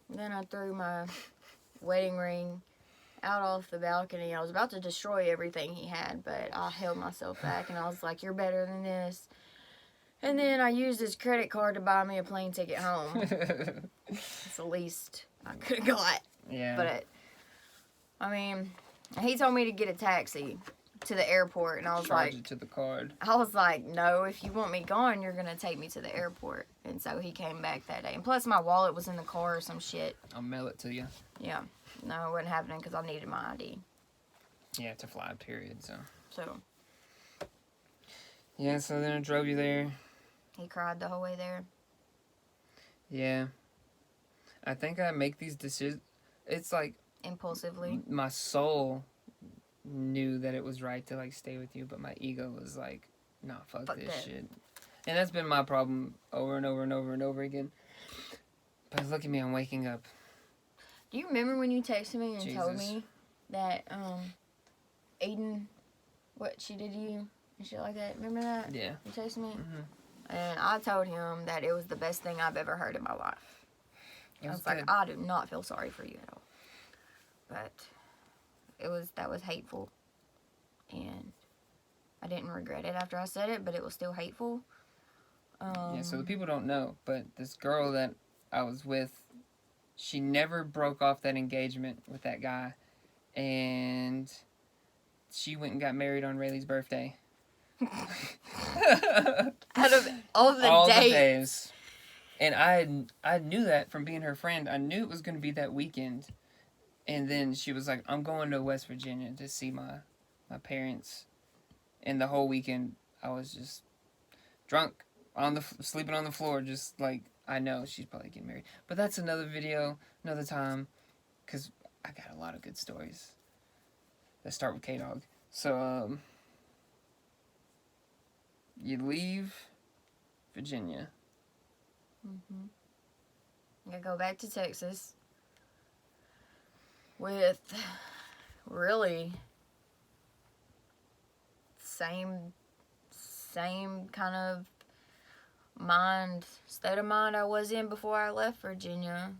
Then I threw my wedding ring out off the balcony. I was about to destroy everything he had, but I held myself back and I was like, you're better than this. And then I used his credit card to buy me a plane ticket home. It's the least I could have got. Yeah. But, I mean, he told me to get a taxi to the airport, and I was Charge it to the card. I was like, no, if you want me gone, you're going to take me to the airport. And so he came back that day. And plus, my wallet was in the car or some shit. I'll mail it to you. Yeah. No, it wasn't happening because I needed my ID. Yeah, to fly, period, so. Yeah, so then I drove you there. He cried the whole way there. Yeah. I think I make these decisions. It's like... Impulsively. My soul knew that it was right to, like, stay with you, but my ego was like, nah, fuck this that shit. And that's been my problem over and over and over and over again. But look at me, I'm waking up. Do you remember when you texted me and Jesus. told me that, Aiden, what she did to you and shit like that? Remember that? Yeah. You texted me? Mm-hmm. And I told him that it was the best thing I've ever heard in my life. I was good. like, I do not feel sorry for you at all. But that was hateful. And I didn't regret it after I said it, but it was still hateful. Yeah, so the people don't know, but this girl that I was with, she never broke off that engagement with that guy. And she went and got married on Rayleigh's birthday. Out of all the days. And I knew that from being her friend. I knew it was going to be that weekend. And then she was like, I'm going to West Virginia to see my parents. And the whole weekend, I was just drunk, sleeping on the floor, just like, I know she's probably getting married. But that's another video, another time, because I got a lot of good stories that start with K-Dog. So, you leave Virginia. I go back to Texas with really same kind of state of mind I was in before I left Virginia.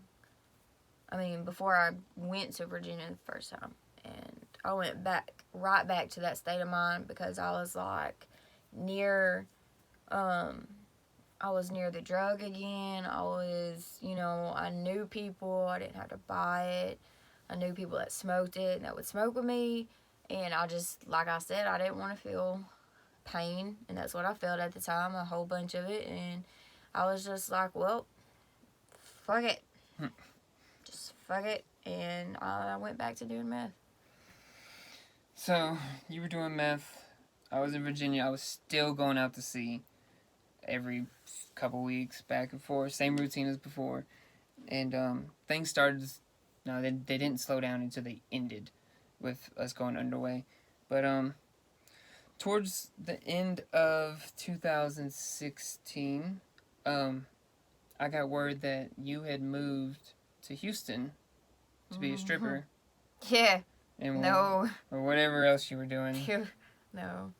I mean, before I went to Virginia the first time. And I went right back to that state of mind because I was like I was near the drug again. I was, I knew people. I didn't have to buy it. I knew people that smoked it and that would smoke with me. And I just, like I said, I didn't want to feel pain. And that's what I felt at the time, a whole bunch of it. And I was just like, well, fuck it. Just fuck it. And I went back to doing meth. So, you were doing meth. I was in Virginia. I was still going out to sea every couple weeks, back and forth. Same routine as before. And things started... No, they didn't slow down until they ended with us going underway. But towards the end of 2016, I got word that you had moved to Houston to be a stripper. Yeah. And no. Or whatever else you were doing. No.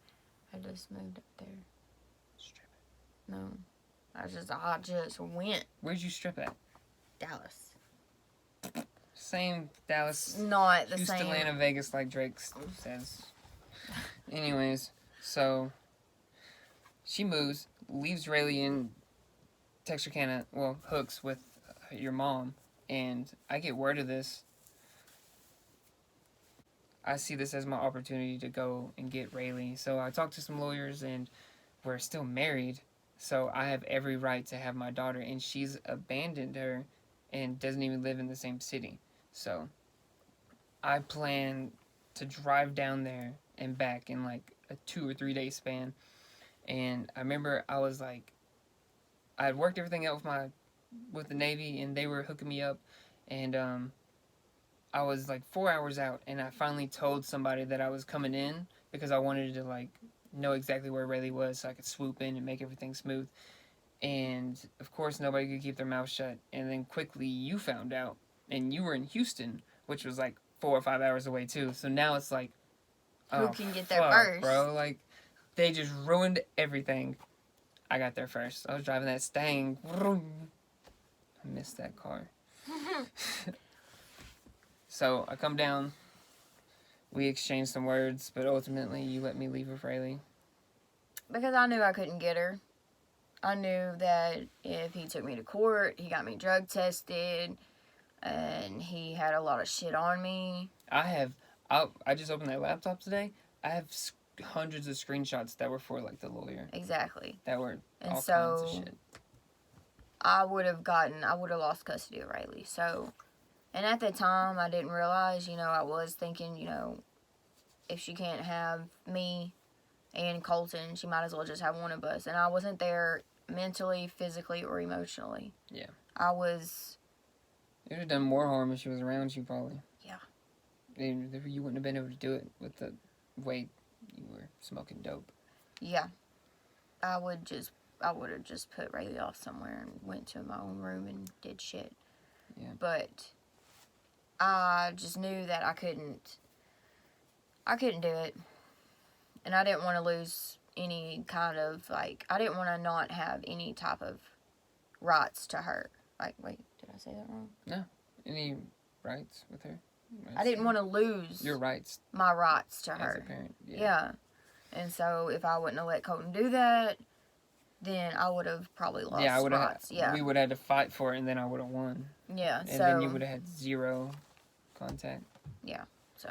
I just moved up there. Stripping. No. I just went. Where'd you strip at? Dallas. Same Dallas. Not the Houston, same. Atlanta, Vegas, like Drake says. Anyways, so she moves, leaves Rayleigh in Texarkana, Hooks with your mom, and I get word of this. I see this as my opportunity to go and get Rayleigh. So I talked to some lawyers, and we're still married, so I have every right to have my daughter, and she's abandoned her and doesn't even live in the same city. So I plan to drive down there and back in like a 2 or 3 day span. And I remember I was like, I had worked everything out with the Navy, and they were hooking me up, and I was like 4 hours out, and I finally told somebody that I was coming in because I wanted to like know exactly where Rayleigh was so I could swoop in and make everything smooth. And of course nobody could keep their mouth shut, and then quickly you found out, and you were in Houston, which was like 4 or 5 hours away too. So now it's like, who can get there first, bro? Like, they just ruined everything. I got there first. I was driving that Stang. I missed that car. So I come down. We exchanged some words, but ultimately you let me leave with Rayleigh. Because I knew I couldn't get her. I knew that if he took me to court, he got me drug tested, and he had a lot of shit on me. I just opened that laptop today. I have hundreds of screenshots that were for, like, the lawyer. Exactly. That were And all so, kinds of shit. I would have lost custody of Riley. So, and at the time, I didn't realize, I was thinking, if she can't have me and Colton, she might as well just have one of us. And I wasn't there mentally, physically, or emotionally. Yeah. I was... It would have done more harm if she was around you, probably. Yeah. You wouldn't have been able to do it with the way you were smoking dope. Yeah. I would have just put Riley off somewhere and went to my own room and did shit. Yeah. But I just knew that I couldn't do it. And I didn't want to lose any kind of, like, I didn't want to not have any type of rights to her. Like, wait, did I say that wrong? No. Any rights with her? I didn't want to lose your rights. My rights to as her. a parent. Yeah. And so if I wouldn't have let Colton do that, then I would have probably lost rights. We would have had to fight for it, and then I would have won. Yeah. And then you would have had zero contact. Yeah. So.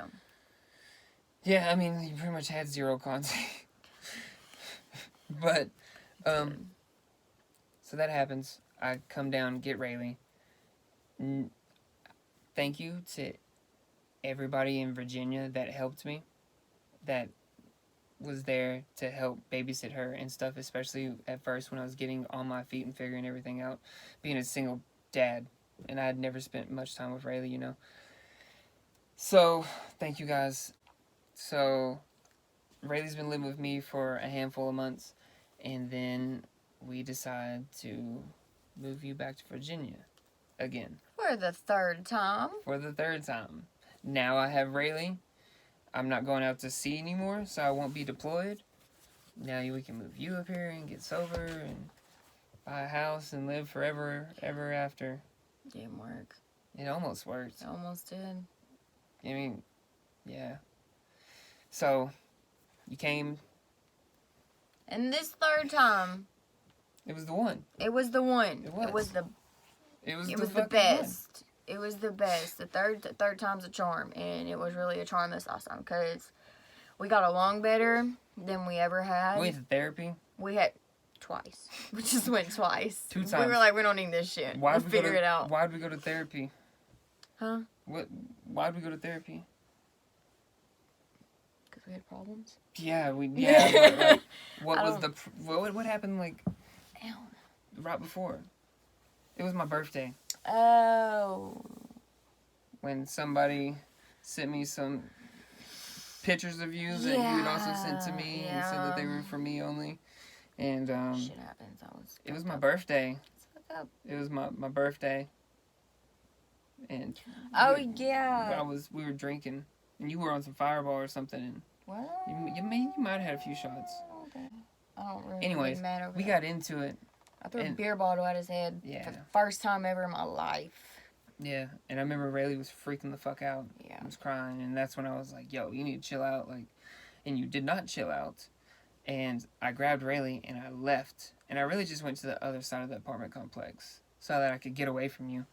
Yeah, I mean, you pretty much had zero contact. But, so that happens. I come down, get Rayleigh. Thank you to everybody in Virginia that helped me, that was there to help babysit her and stuff, especially at first when I was getting on my feet and figuring everything out, being a single dad, and I had never spent much time with Rayleigh, So, thank you guys. So, Rayleigh's been living with me for a handful of months, and then we decided to move you back to Virginia again. For the third time. Now I have Rayleigh. I'm not going out to sea anymore, so I won't be deployed. Now we can move you up here and get sober and buy a house and live forever, ever after. Didn't work. It almost worked. It almost did. I mean, yeah. So, you came. And this third time. It was the one. It was the one. It was the best. It was the best. The third time's a charm, and it was really a charm this last time because we got along better than we ever had. We had therapy. We had twice. We just went twice. 2 times. We were like, we don't need this shit. We'll figure it out. Why'd we go to therapy? Huh? Why'd we go to therapy? Because we had problems. Yeah, but, like, what happened, like, Ow. right before? It was my birthday. Oh. When somebody sent me some pictures of you that you had also sent to me and said that they were for me only. And, shit happens. It was my birthday. Up. It was my birthday. And we were drinking, and you were on some Fireball or something, and what? you might have had a few shots. Okay. I don't really. Anyways, we got into it. I threw a beer bottle at his head for the first time ever in my life. Yeah, and I remember Rayleigh was freaking the fuck out. Yeah. He was crying, and that's when I was like, yo, you need to chill out, like, and you did not chill out. And I grabbed Rayleigh, and I left, and I really just went to the other side of the apartment complex so that I could get away from you.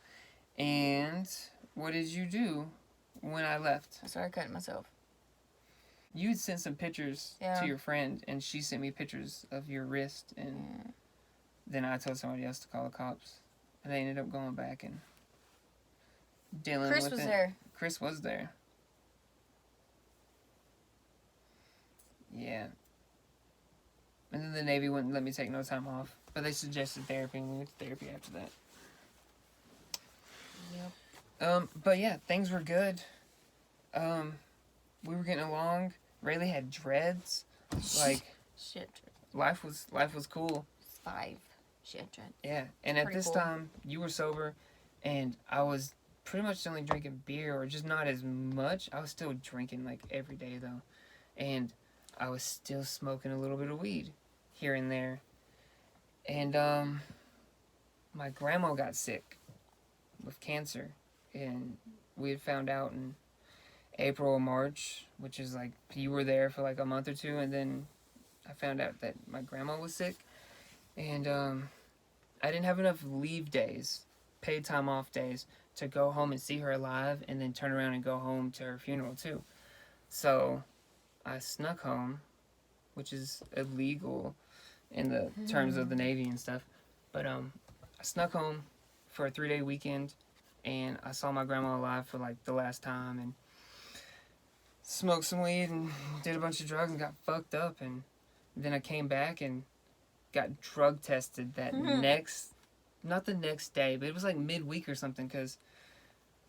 And what did you do when I left? I started cutting myself. You had sent some pictures to your friend, and she sent me pictures of your wrist, and then I told somebody else to call the cops. And they ended up going back and dealing with it. Chris was there. Chris was there. Yeah. And then the Navy wouldn't let me take no time off. But they suggested therapy, and we went to therapy after that. Yep. But yeah, things were good. We were getting along. Rayleigh had dreads. Like, shit. Life was cool. 5 shit dreads. Yeah, and at this time, you were sober, and I was pretty much only drinking beer, or just not as much. I was still drinking, like, every day, though. And I was still smoking a little bit of weed here and there. And, my grandma got sick with cancer, and we had found out in April or March, which is, like, you were there for, like, a month or two, and then I found out that my grandma was sick. And I didn't have enough leave days, paid time off days, to go home and see her alive and then turn around and go home to her funeral too. So I snuck home, which is illegal in the terms of the Navy and stuff. But I snuck home for a 3-day weekend, and I saw my grandma alive for like the last time, and smoked some weed and did a bunch of drugs and got fucked up, and then I came back and got drug tested that not the next day, but it was like midweek or something, because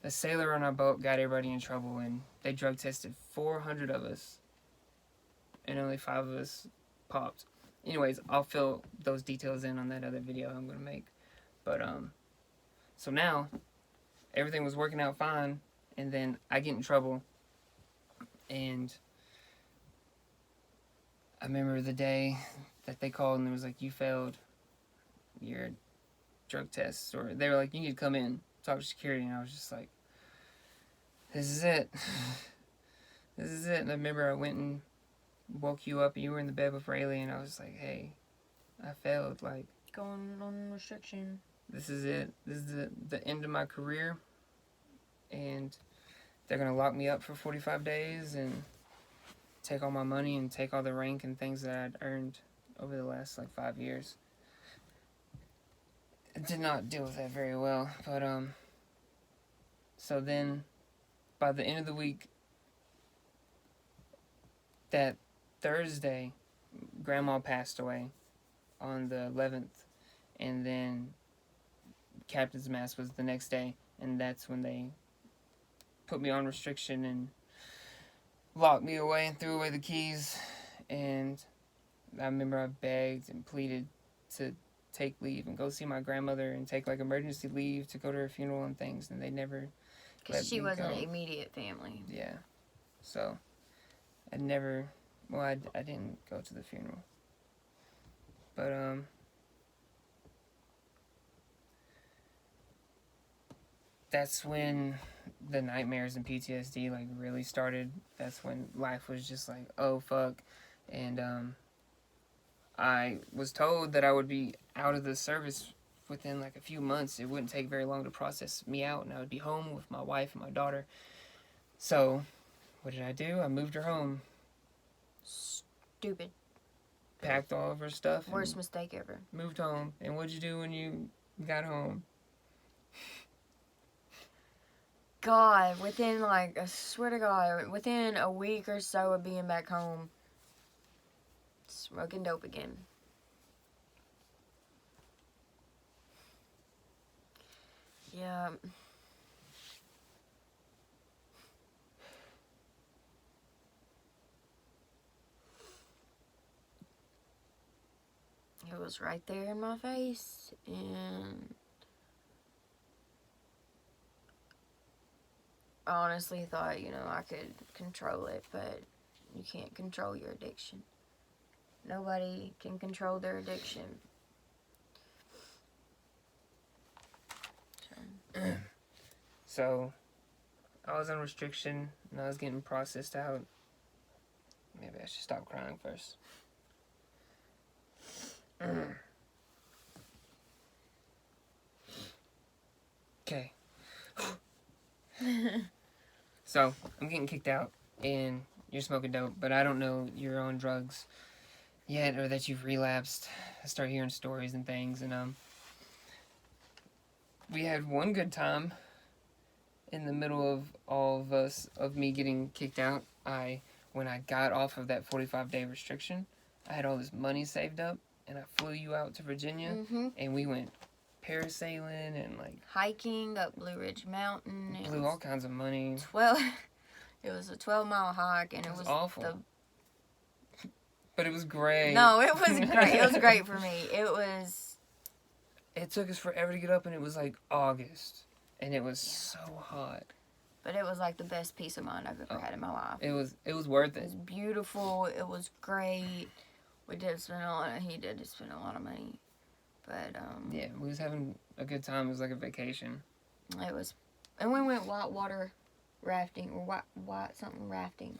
a sailor on our boat got everybody in trouble, and they drug tested 400 of us, and only 5 of us popped. Anyways, I'll fill those details in on that other video I'm gonna make. But so now everything was working out fine, and then I get in trouble, and I remember the day that they called and it was like, you failed your drug tests, or they were like, you need to come in, talk to security, and I was just like, this is it. This is it. And I remember I went and woke you up and you were in the bed with Rayleigh, and I was like, hey, I failed, like, Going on restriction. this is it. This is the end of my career, and they're gonna lock me up for 45 days and take all my money and take all the rank and things that I'd earned over the last like 5 years. I did not deal with that very well, but so then by the end of the week, that Thursday, Grandma passed away on the 11th, and then Captain's Mass was the next day, and that's when they put me on restriction and locked me away and threw away the keys. And I remember I begged and pleaded to take leave and go see my grandmother and take like emergency leave to go to her funeral and things, and they never Because she wasn't go. immediate family. Yeah, so I never, well, I didn't go to the funeral, but that's when the nightmares and PTSD like really started. That's when life was just like, oh fuck. And I was told that I would be out of the service within like a few months. It wouldn't take very long to process me out, and I would be home with my wife and my daughter. So what did I do? I moved her home, Stupid. packed all of her stuff, Worst mistake ever. moved home. And what'd you do when you got home? God, within like, I swear to God, within a week or so of being back home, smoking dope again. Yeah. It was right there in my face, and I honestly thought, I could control it, but you can't control your addiction. Nobody can control their addiction. So I was on restriction and I was getting processed out. Maybe I should stop crying first. Okay. So I'm getting kicked out and you're smoking dope, but I don't know you're on drugs yet or that you've relapsed. I start hearing stories and things, and we had one good time in the middle of all of me getting kicked out. When I got off of that 45-day restriction, I had all this money saved up, and I flew you out to Virginia, and we went parasailing and like hiking up Blue Ridge Mountain. Blew all kinds of money. It was a 12-mile hike, and it was awful. But it was great. No, it was great. It was great for me. It took us forever to get up, and it was like August, and it was so hot. But it was like the best peace of mind I've ever had in my life. It was worth it. It was beautiful. It was great. He did spend a lot of money. But yeah, we was having a good time. It was like a vacation. It was, and we went whitewater rafting or white something rafting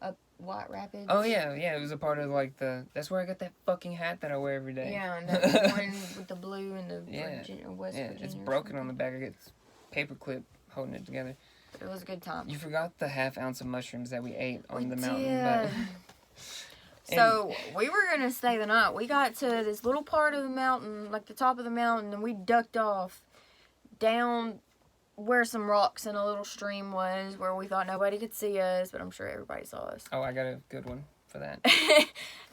up White Rapids. Oh yeah, it was a part of like that's where I got that fucking hat that I wear every day. Yeah, and that one with the blue and the West Virginia. It's broken on the back. I get paper clip holding it together. It was a good time. You forgot the half ounce of mushrooms that we ate on the mountain. Did. So we were gonna stay the night. We got to this little part of the mountain, like the top of the mountain, and we ducked off down where some rocks and a little stream was, where we thought nobody could see us, but I'm sure everybody saw us. Oh, I got a good one for that.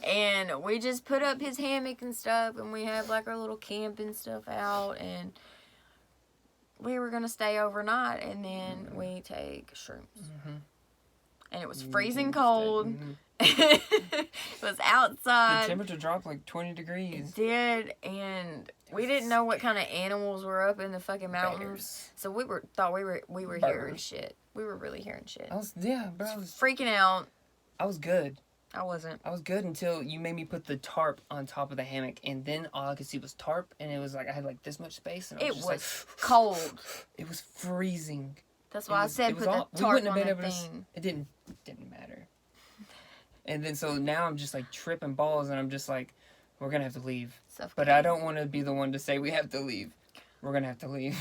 And we just put up his hammock and stuff, and we had like our little camp and stuff out, and we were gonna stay overnight, and then we take shrooms. Mm-hmm. And it was freezing cold. It was outside. The temperature dropped like 20 degrees. It did, and we didn't know what kind of animals were up in the fucking mountains. Bears. So we thought we were hearing shit. We were really hearing shit. I was freaking out. I was good. I wasn't. I was good until you made me put the tarp on top of the hammock, and then all I could see was tarp, and it was like I had like this much space, and it was like, cold. It was freezing. That's why I said put the tarp on the thing. It didn't matter. And then so now I'm just like tripping balls, and I'm just like, we're gonna have to leave. But I don't want to be the one to say we have to leave. We're gonna have to leave.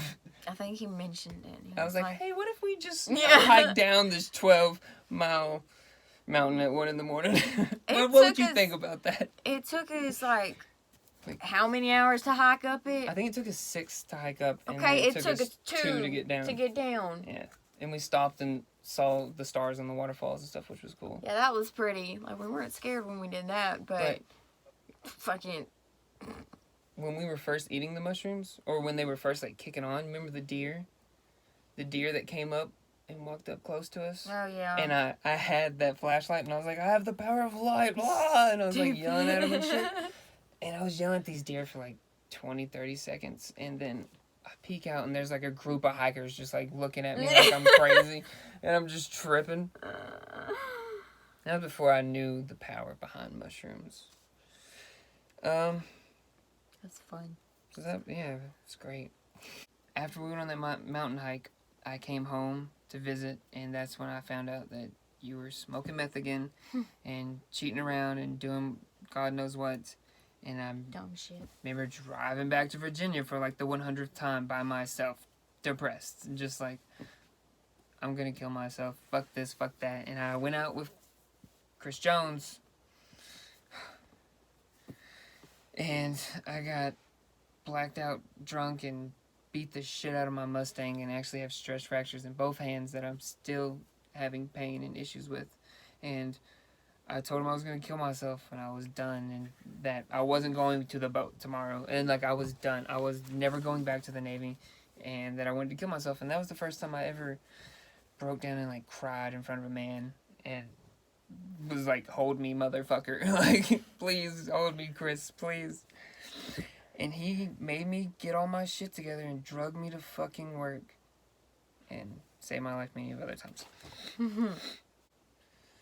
I think he mentioned it. I was like, hey, what if we just hike down this 12-mile mountain at 1 a.m? What would you think about that? It took us like how many hours to hike up it? I think it took us 6 to hike up. Okay, and it took us 2 to get down. Yeah, and we stopped and saw the stars and the waterfalls and stuff, which was cool. Yeah, that was pretty. Like, we weren't scared when we did that, but fucking... When we were first eating the mushrooms, or when they were first, like, kicking on, remember the deer? The deer that came up and walked up close to us? Oh, yeah. And I had that flashlight, and I was like, I have the power of light, blah! And I was, like, yelling at him and shit. And I was yelling at these deer for, like, 20, 30 seconds, and then I peek out, and there's, like, a group of hikers just, like, looking at me like I'm crazy, and I'm just tripping. That was before I knew the power behind mushrooms. That's fun. So it's great. After we went on that mountain hike, I came home to visit, and that's when I found out that you were smoking meth again, and cheating around and doing God knows what. And I'm dumb shit. Remember driving back to Virginia for like the 100th time by myself, depressed, and just like, I'm gonna kill myself. Fuck this, fuck that. And I went out with Chris Jones, and I got blacked out, drunk, and beat the shit out of my Mustang, and actually have stress fractures in both hands that I'm still having pain and issues with. And I told him I was going to kill myself, and I was done, and that I wasn't going to the boat tomorrow, and like I was done. I was never going back to the Navy, and that I wanted to kill myself. And that was the first time I ever broke down and like cried in front of a man and was like, hold me, motherfucker. Like, please hold me, Chris, please. And he made me get all my shit together and drug me to fucking work and saved my life many other times.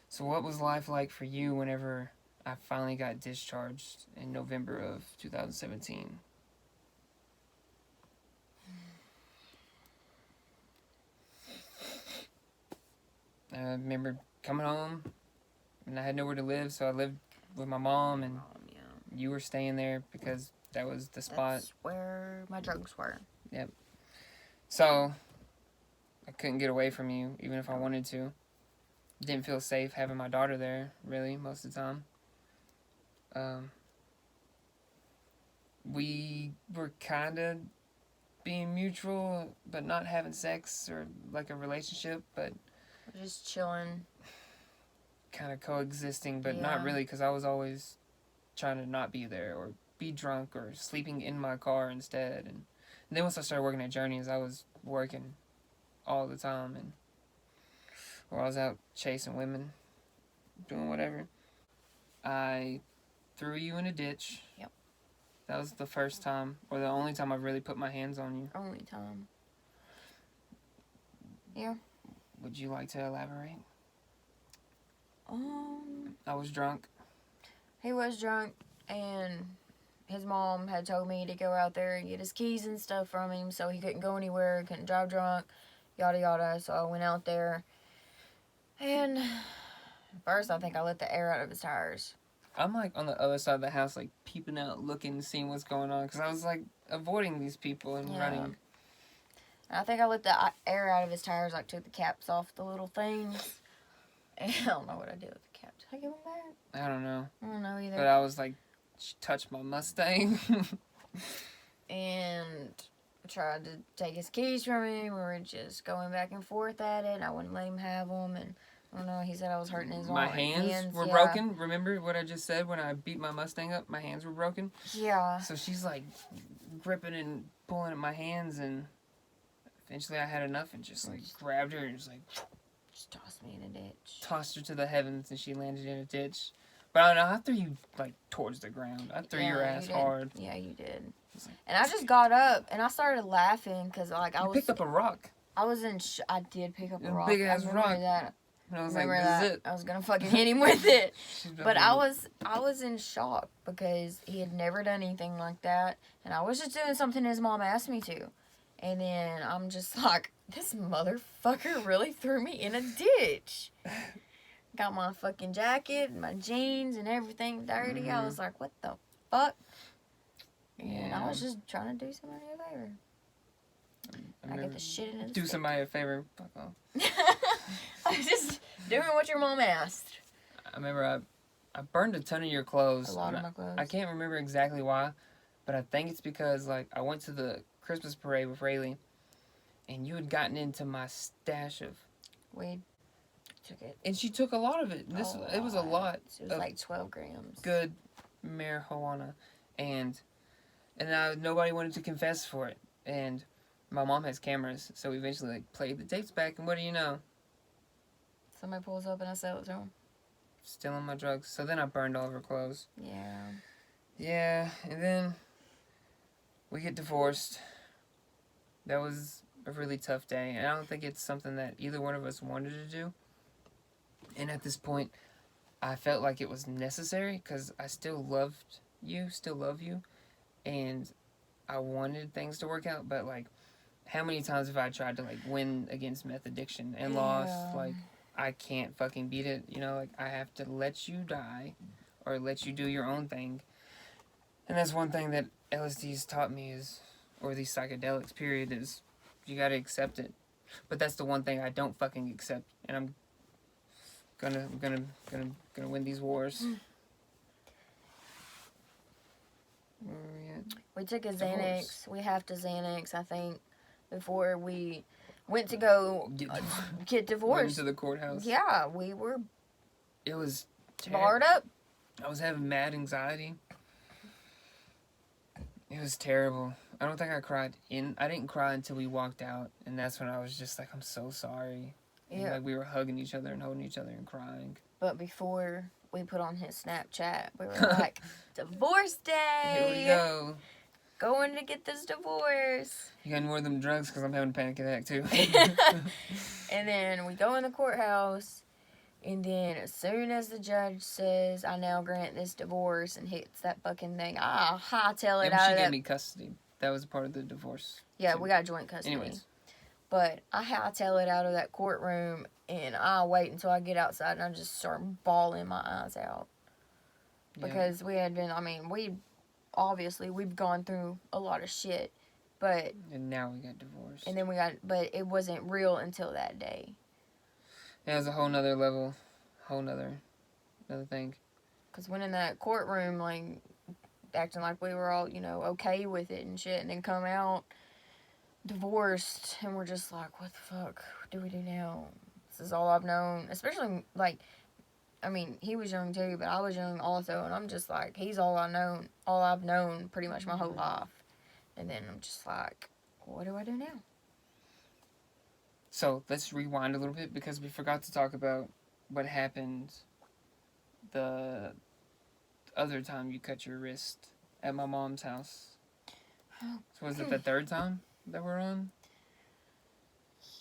So what was life like for you whenever I finally got discharged in November of 2017? I remember coming home, and I had nowhere to live, so I lived with my mom, and you were staying there because that was the spot. That's where my drugs were. Yep. So, I couldn't get away from you, even if I wanted to. Didn't feel safe having my daughter there, really, most of the time. We were kind of being mutual, but not having sex or like a relationship, but we're just chilling. Kind of coexisting, but not really, because I was always trying to not be there or be drunk or sleeping in my car instead. And then once I started working at Journeys, I was working all the time, and or I was out chasing women, doing whatever. I threw you in a ditch. Yep. That was the first time, or the only time I've really put my hands on you. Only time. Yeah. Would you like to elaborate? I was drunk. He was drunk, and his mom had told me to go out there and get his keys and stuff from him, so he couldn't go anywhere, couldn't drive drunk. yada yada. So I went out there, and first I think I let the air out of his tires. I'm like on the other side of the house, like peeping out, looking, seeing what's going on, because I was like avoiding these people and running. And I think I let the air out of his tires, like took the caps off the little things. And I don't know what I did with the caps. Did I give them back? I don't know. I don't know either. But I was like, she touched my Mustang. And I tried to take his keys from him. We were just going back and forth at it. And I wouldn't let him have them. And I don't know, he said I was hurting his My arm. hands were broken. Remember what I just said when I beat my Mustang up? My hands were broken. Yeah. So she's like gripping and pulling at my hands, and eventually I had enough and just like grabbed her and just like tossed me in a ditch. Tossed her to the heavens, and she landed in a ditch. But I don't know, I threw you like towards the ground. I threw your ass hard. Yeah, you did. And I just got up and I started laughing because like I picked up a rock. I was in. I did pick up a rock. Big ass rock. That. And I was like, "This is it." I was gonna fucking hit him with it. But I was in shock because he had never done anything like that, and I was just doing something his mom asked me to, and then I'm just like, this motherfucker really threw me in a ditch. Got my fucking jacket, and my jeans, and everything dirty. Mm-hmm. I was like, what the fuck? And I was just trying to do somebody a favor. I get the shit in his Do somebody a favor. Fuck off. I was just doing what your mom asked. I remember I burned a ton of your clothes. A lot of my clothes. I can't remember exactly why, but I think it's because like I went to the Christmas parade with Rayleigh, and you had gotten into my stash of weed. Took it. And she took a lot of it. It was a lot. It was like 12 grams. Good marijuana, and nobody wanted to confess for it. And my mom has cameras, so we eventually like played the tapes back. And what do you know? Somebody pulls up and I sell it to him. Stealing my drugs. So then I burned all of her clothes. Yeah. Yeah, and then we get divorced. That was a really tough day, and I don't think it's something that either one of us wanted to do. And at this point, I felt like it was necessary because I still love you, and I wanted things to work out, but like, how many times have I tried to like win against meth addiction and lost? Like, I can't fucking beat it, you know, like I have to let you die or let you do your own thing. And that's one thing that LSD's taught me or these psychedelics period, is you gotta accept it. But that's the one thing I don't fucking accept, and I'm gonna win these wars. Where are we at? We took a Xanax. We have to Xanax, I think, before we went to go get divorced. Went to the courthouse. Yeah, we were. It was barred up. I was having mad anxiety. It was terrible. I don't think I cried I didn't cry until we walked out, and that's when I was just like, I'm so sorry. Yeah. And, like, we were hugging each other and holding each other and crying. But before we put on his Snapchat, we were like, divorce day! Here we go. Going to get this divorce. You got any more of them drugs? Because I'm having a panic attack, too. And then we go in the courthouse, and then as soon as the judge says, I now grant this divorce, and hits that fucking thing, I hightail it out of that. She gave me custody. That was a part of the divorce. Yeah, we got joint custody. Anyways. But I hightail it out of that courtroom, and I wait until I get outside, and I just start bawling my eyes out. Because we had been, we've gone through a lot of shit, but... And now we got divorced. And then but it wasn't real until that day. Yeah, it was a whole nother level, another thing. Because when in that courtroom, like, acting like we were all, okay with it and shit, and then come out divorced, and we're just like, what the fuck do we do now? This is all I've known, especially, like, he was young too, but I was young also, and I'm just like, he's all I've known pretty much my whole life. And then I'm just like, what do I do now? So, let's rewind a little bit, because we forgot to talk about what happened the other time you cut your wrist at my mom's house. So was it the third time that we're on?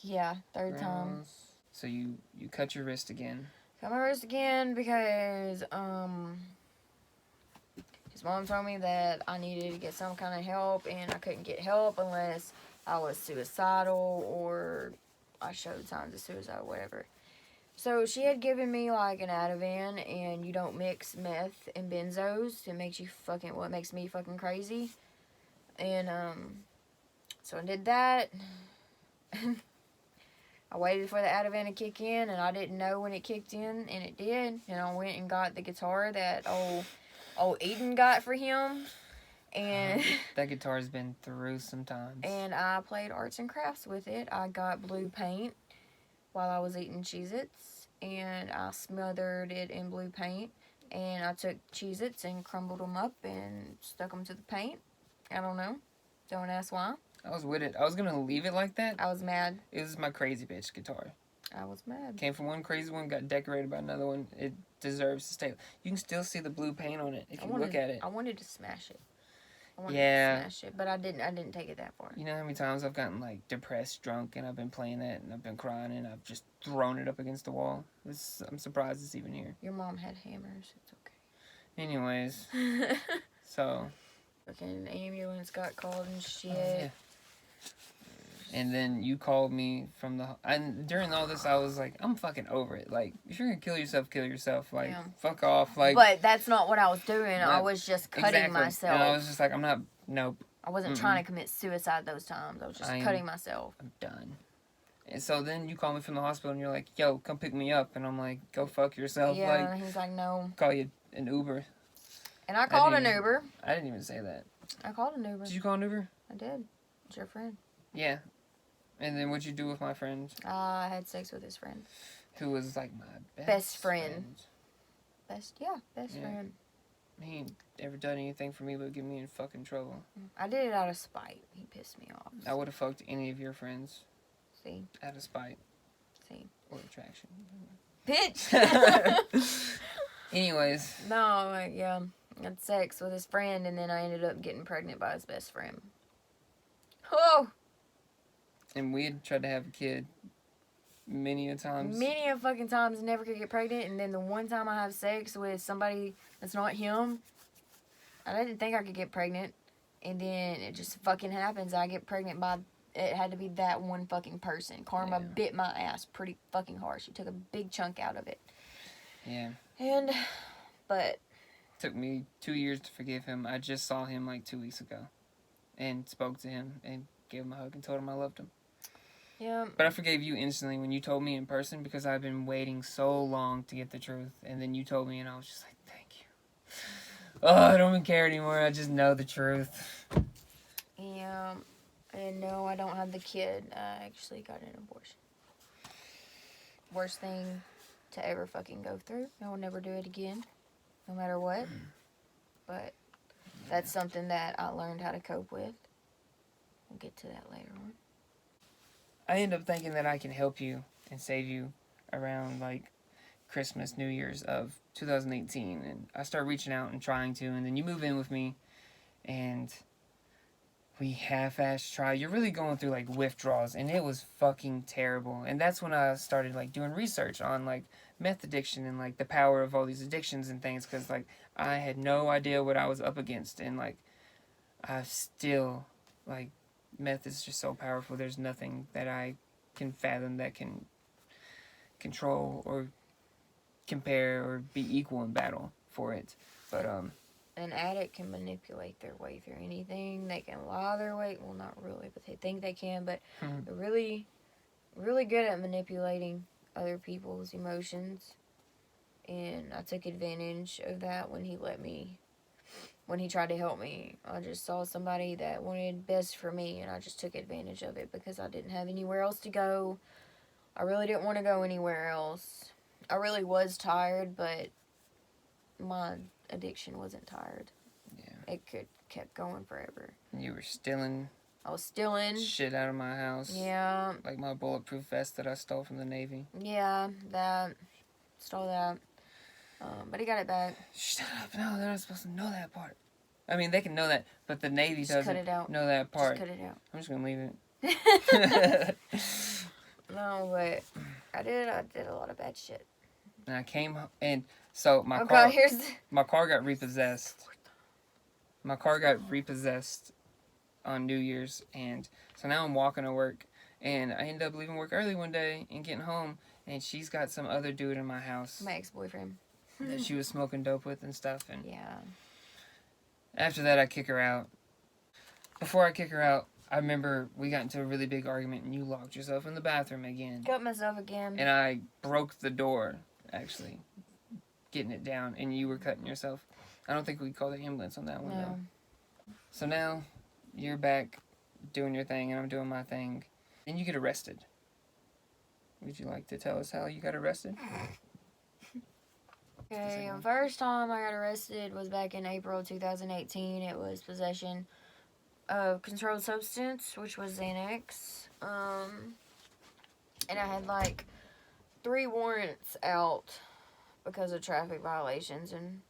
Yeah, third time. So you cut your wrist again. Cut my wrist again because his mom told me that I needed to get some kind of help, and I couldn't get help unless I was suicidal or I showed signs of suicide or whatever. So she had given me like an Ativan, and you don't mix meth and benzos. It makes you fucking, well, it makes me fucking crazy. And so I did that. I waited for the Ativan to kick in, and I didn't know when it kicked in, and it did. And I went and got the guitar that old Eden got for him. And that guitar's been through some times. And I played arts and crafts with it. I got blue paint while I was eating Cheez-Its, and I smothered it in blue paint. And I took Cheez-Its and crumbled them up and stuck them to the paint. I don't know. Don't ask why. I was with it. I was gonna leave it like that. I was mad. It was my crazy bitch guitar. I was mad. Came from one crazy one, got decorated by another one. It deserves to stay. You can still see the blue paint on it if you look at it. I wanted to smash it. To smash it, but I didn't take it that far. You know how many times I've gotten like depressed, drunk, and I've been playing that, and I've been crying, and I've just thrown it up against the wall. I'm surprised it's even here. Your mom had hammers. It's okay. Anyways, so. Fucking ambulance got called and shit. Oh, yeah. And then you called me from the... And during all this, I was like, I'm fucking over it. Like, if you're gonna kill yourself, kill yourself. Like, yeah. Fuck off. Like, but that's not what I was doing. I was just cutting myself. And I was just like, I'm not... Nope. I wasn't trying to commit suicide those times. I was just cutting myself. I'm done. And so then you call me from the hospital, and you're like, yo, come pick me up. And I'm like, go fuck yourself. Yeah, like, he's like, no. Call you an Uber. And I called an Uber. I didn't even say that. I called an Uber. Did you call an Uber? I did. It's your friend. Yeah. And then what'd you do with my friend? I had sex with his friend. Who was like my best friend. Best friend. He ain't ever done anything for me but get me in fucking trouble. I did it out of spite. He pissed me off. I would have fucked any of your friends. See? Out of spite. See? Or attraction. Bitch! Anyways. No, yeah. I had sex with his friend, and then I ended up getting pregnant by his best friend. Oh! And we had tried to have a kid many a times. Many a fucking times, never could get pregnant, and then the one time I have sex with somebody that's not him, I didn't think I could get pregnant, and then it just fucking happens. I get pregnant by, it had to be that one fucking person. Karma bit my ass pretty fucking hard. She took a big chunk out of it. Yeah. But... Took me 2 years to forgive him. I just saw him like 2 weeks ago, and spoke to him, and gave him a hug, and told him I loved him. Yeah. But I forgave you instantly when you told me in person, because I've been waiting so long to get the truth. And then you told me, and I was just like, thank you. Oh, I don't even care anymore. I just know the truth. Yeah. And no, I don't have the kid. I actually got an abortion. Worst thing to ever fucking go through. I will never do it again, no matter what. But that's something that I learned how to cope with. We'll get to that later on. I end up thinking that I can help you and save you around like Christmas, New Year's of 2018. And I start reaching out and trying to, and then you move in with me, and we half-ass try. You're really going through like withdrawals, and it was fucking terrible. And that's when I started like doing research on like meth addiction and like the power of all these addictions and things, because like I had no idea what I was up against, and like I still like meth is just so powerful. There's nothing that I can fathom that can control or compare or be equal in battle for it. But an addict can manipulate their way through anything. They can lie their way. Well, not really, but they think they can. But they're really, really good at manipulating other people's emotions. And I took advantage of that when he tried to help me. I just saw somebody that wanted best for me, and I just took advantage of it because I didn't have anywhere else to go. I really didn't want to go anywhere else. I really was tired, but my addiction wasn't tired. Yeah. It kept going forever. You were stealing. I was stealing shit out of my house. Yeah. Like my bulletproof vest that I stole from the Navy. Yeah, that. Stole that. But he got it back. Shut up. No, they're not supposed to know that part. I mean, they can know that, but the Navy just doesn't cut it out. know that part. Just cut it out. I'm just going to leave it. No, but I did a lot of bad shit. And I came, and so my car got repossessed. My car got repossessed on New Year's, and so now I'm walking to work, And I ended up leaving work early one day and getting home, and she's got some other dude in my house My ex-boyfriend. that she was smoking dope with and stuff. And Yeah. after that, I kick her out. Before I kick her out, I remember we got into a really big argument, and you locked yourself in the bathroom again. Cut myself again. And I broke the door, actually, getting it down, and you were cutting yourself. I don't think we called the ambulance on that one, though. So now, you're back doing your thing, and I'm doing my thing. Then you get arrested. Would you like to tell us how you got arrested? Okay, the first time I got arrested was back in April 2018. It was possession of controlled substance, which was Xanax. And I had like 3 warrants out because of traffic violations and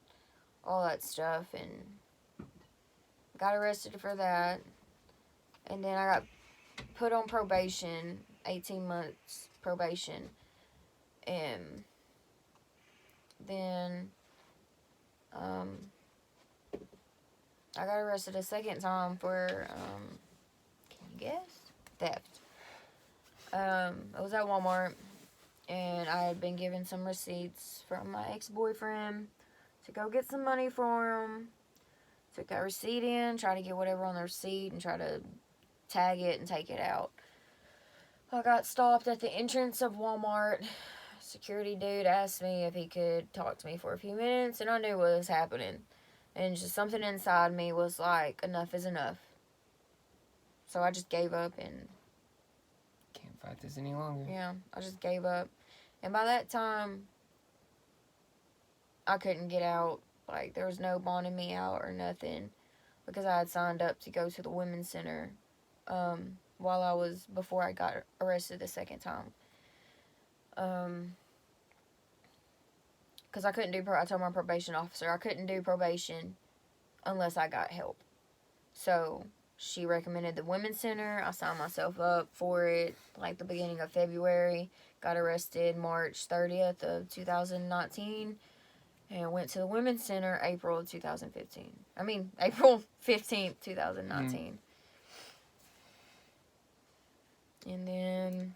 all that stuff, and got arrested for that. And then I got put on probation, 18 months probation, and then I got arrested a second time for can you guess? Theft. It was at Walmart, and I had been given some receipts from my ex-boyfriend to go get some money for him. Took that receipt in, try to get whatever on the receipt, and try to tag it and take it out. I got stopped at the entrance of Walmart. Security dude asked me if he could talk to me for a few minutes, and I knew what was happening. And just something inside me was like, enough is enough. So I just gave up, and Can't fight this any longer. yeah, I just gave up. And by that time, I couldn't get out. Like, there was no bonding me out or nothing, because I had signed up to go to the women's center before I got arrested the second time. Because I couldn't do, I told my probation officer I couldn't do probation unless I got help. So she recommended the women's center. I signed myself up for it like the beginning of February. Got arrested March 30th of 2019. And went to the women's center April 2015. April 15th, 2019. And then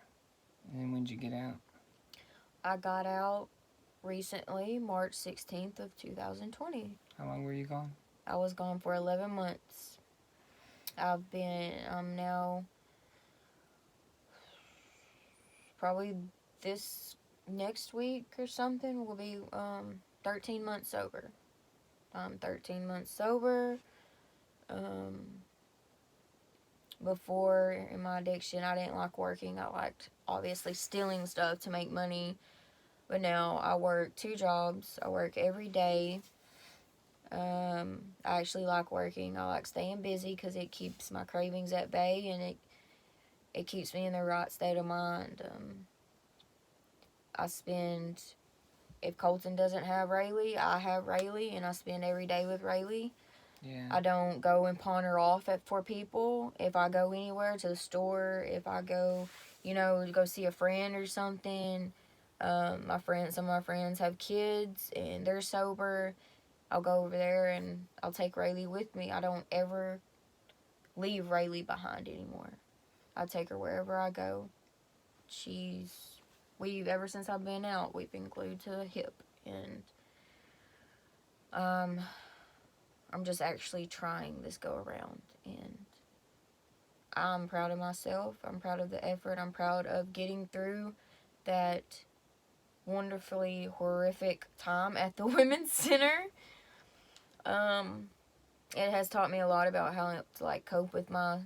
when'd you get out? I got out recently, March 16th of 2020. How long were you gone? I was gone for 11 months. I'm now probably this next week or something will be 13 months sober. I'm 13 months sober. Before, in my addiction, I didn't like working. I liked, obviously, stealing stuff to make money. But now I work 2 jobs. I work every day. I actually like working. I like staying busy because it keeps my cravings at bay, and it keeps me in the right state of mind. If Colton doesn't have Rayleigh, I have Rayleigh, and I spend every day with Rayleigh. Yeah. I don't go and pawn off for people. If I go anywhere, to the store, if I go, go see a friend or something, some of my friends have kids and they're sober, I'll go over there and I'll take Rayleigh with me. I don't ever leave Rayleigh behind anymore. I take her wherever I go. Ever since I've been out, we've been glued to the hip, and I'm just actually trying this go around, and I'm proud of myself. I'm proud of the effort. I'm proud of getting through that wonderfully horrific time at the Women's Center. It has taught me a lot about how to cope with my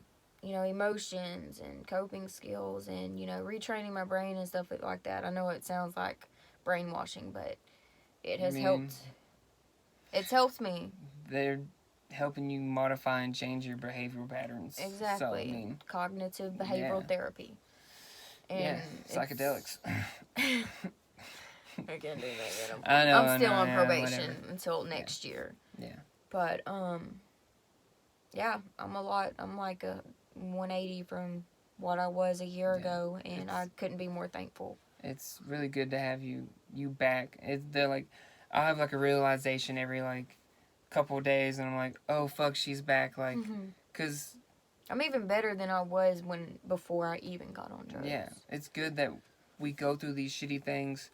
emotions and coping skills, and retraining my brain and stuff like that. I know it sounds like brainwashing, but it has helped. It's helped me. They're helping you modify and change your behavioral patterns. Exactly. So, cognitive behavioral therapy. And psychedelics. I can't do that yet. I'm still on probation until next year. Yeah. But I'm like a 180 from what I was a year ago, and I couldn't be more thankful. It's really good to have you back. I'll have a realization every couple of days, and I'm like, oh fuck, she's back, 'cause I'm even better than I was before I even got on drugs. Yeah, it's good that we go through these shitty things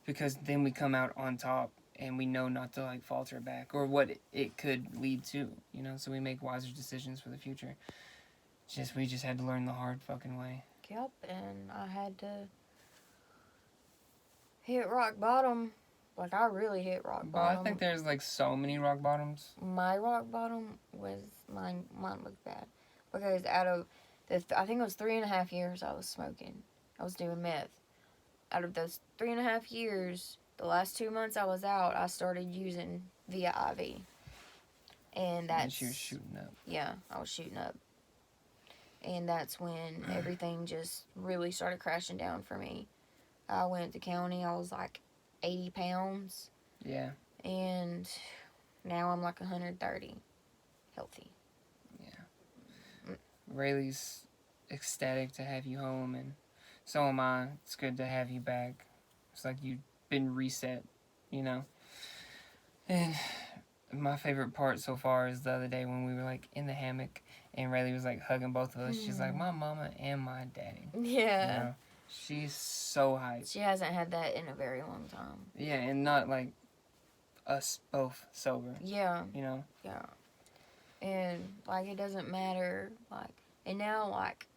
because then we come out on top and we know not to like falter back or what it could lead to, you know, so we make wiser decisions for the future. We just had to learn the hard fucking way. Yep, and I had to hit rock bottom. Like, I really hit rock bottom. Well, I think there's like so many rock bottoms. My rock bottom was, mine was bad. Because out of, I think it was 3.5 years I was smoking. I was doing meth. Out of those 3.5 years, the last 2 months I was out, I started using via IV. And that's... And she was shooting up. Yeah, I was shooting up. And that's when everything just really started crashing down for me. I went to county, I was like 80 pounds. Yeah. And now I'm like 130. Healthy. Yeah. Rayleigh's ecstatic to have you home, and so am I. It's good to have you back. It's like you've been reset, you know? And my favorite part so far is the other day when we were like in the hammock and Rayleigh was like hugging both of us. She's like, my mama and my daddy. Yeah. You know? She's so hyped. She hasn't had that in a very long time. Yeah, and not like us both sober. Yeah. You know? Yeah. And like it doesn't matter, like, and now like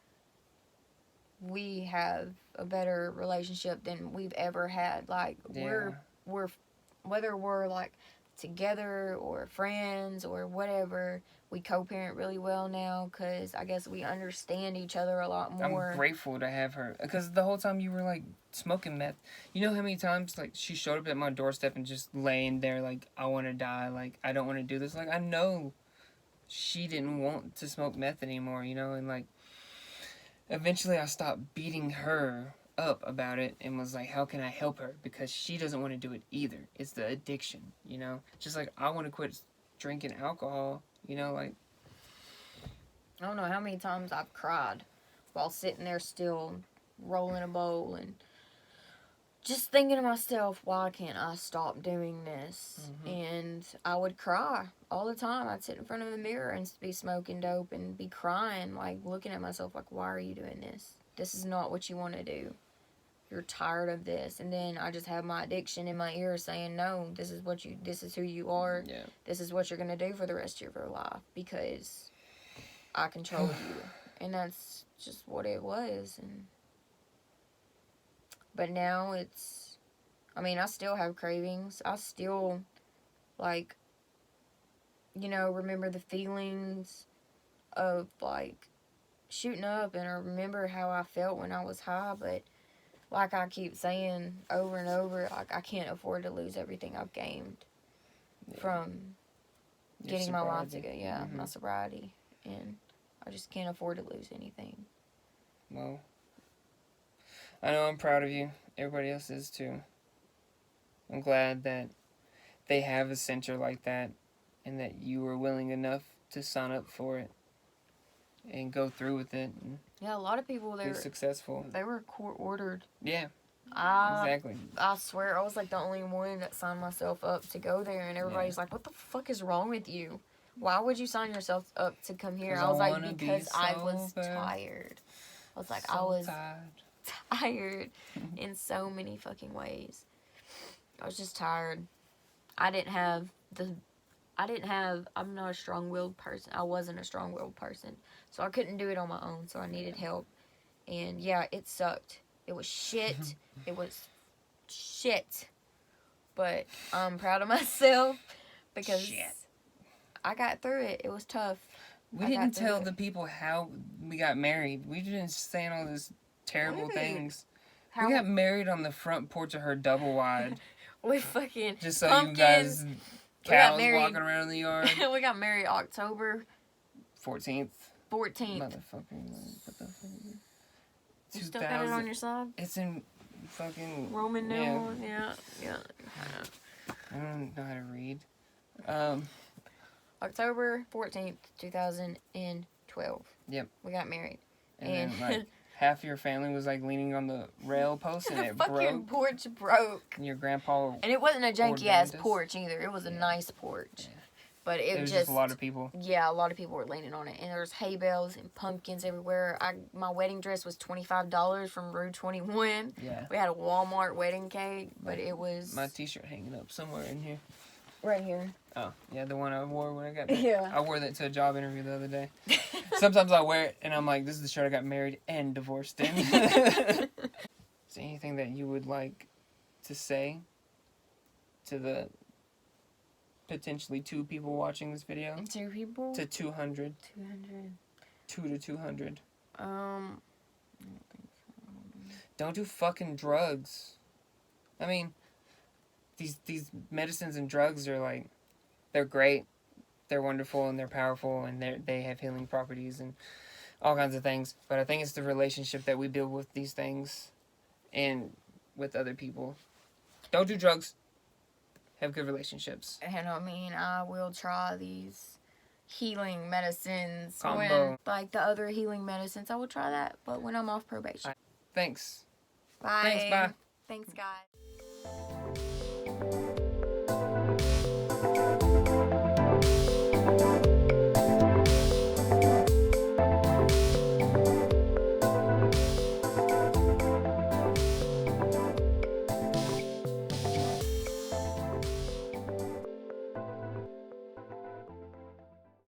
we have a better relationship than we've ever had. Like we're whether we're like together or friends or whatever, we co-parent really well now because I guess we understand each other a lot more. I'm grateful to have her because the whole time you were like smoking meth, you know how many times like she showed up at my doorstep and just laying there like, I want to die, like I don't want to do this. Like I know she didn't want to smoke meth anymore, you know, and like eventually I stopped beating her up about it and was like, how can I help her? Because she doesn't want to do it either. It's the addiction, you know? Just like I want to quit drinking alcohol, you know, like... I don't know how many times I've cried while sitting there still rolling a bowl and just thinking to myself, why can't I stop doing this? Mm-hmm. And I would cry all the time. I'd sit in front of the mirror and be smoking dope and be crying, like looking at myself like, why are you doing this? This is not what you want to do. You're tired of this. And then I just have my addiction in my ear saying, no, this is who you are. Yeah. This is what you're going to do for the rest of your life because I control you. And that's just what it was. But now I still have cravings. I still, like, you know, remember the feelings of, like, shooting up. And I remember how I felt when I was high. But, like I keep saying over and over, like, I can't afford to lose everything I've gained from getting my life together. Yeah, my sobriety. And I just can't afford to lose anything. Well, I know I'm proud of you. Everybody else is too. I'm glad that they have a center like that and that you were willing enough to sign up for it and go through with it. And yeah, a lot of people, they were successful. They were court-ordered. Yeah, exactly. I swear, I was like the only one that signed myself up to go there, and everybody's like, what the fuck is wrong with you? Why would you sign yourself up to come here? I was like, because I was tired. I was like, I was tired in so many fucking ways. I was just tired. I'm not a strong-willed person. I wasn't a strong-willed person. So I couldn't do it on my own, so I needed help. And yeah, it sucked. It was shit. It was shit. But I'm proud of myself because I got through it. It was tough. We didn't tell the people how we got married. We didn't say all these terrible things. We got married on the front porch of her double wide. We fucking just so pumpkins. You guys, cows walking around in the yard. We got married October 14th. Motherfucking, what the fuck? You still got it on your side? It's in fucking Roman numeral. Yeah. I don't know how to read. October 14th, 2012. Yep. We got married. And then, like, half your family was, like, leaning on the rail post and it broke. The fucking porch broke. And your grandpa... And it wasn't a janky-ass porch either. It was a nice porch. Yeah. But It was just a lot of people. Yeah, a lot of people were leaning on it. And there was hay bales and pumpkins everywhere. My wedding dress was $25 from Rue 21. Yeah. We had a Walmart wedding cake, but it was... My t-shirt hanging up somewhere in here. Right here. Oh, yeah, the one I wore when I got married. Yeah. I wore that to a job interview the other day. Sometimes I wear it, and I'm like, this is the shirt I got married and divorced in. Is there anything that you would like to say to the potentially 2 people watching this video? 2 people? To 200. 200. 2 to 200. I don't think so. Don't do fucking drugs. I mean, these medicines and drugs are like, they're great, they're wonderful, and they're powerful, and they have healing properties and all kinds of things. But I think it's the relationship that we build with these things and with other people. Don't do drugs. Have good relationships. And I mean, I will try these healing medicines. Combo. Like the other healing medicines, I will try that. But when I'm off probation. Thanks. Bye. Thanks, bye. Thanks, guys.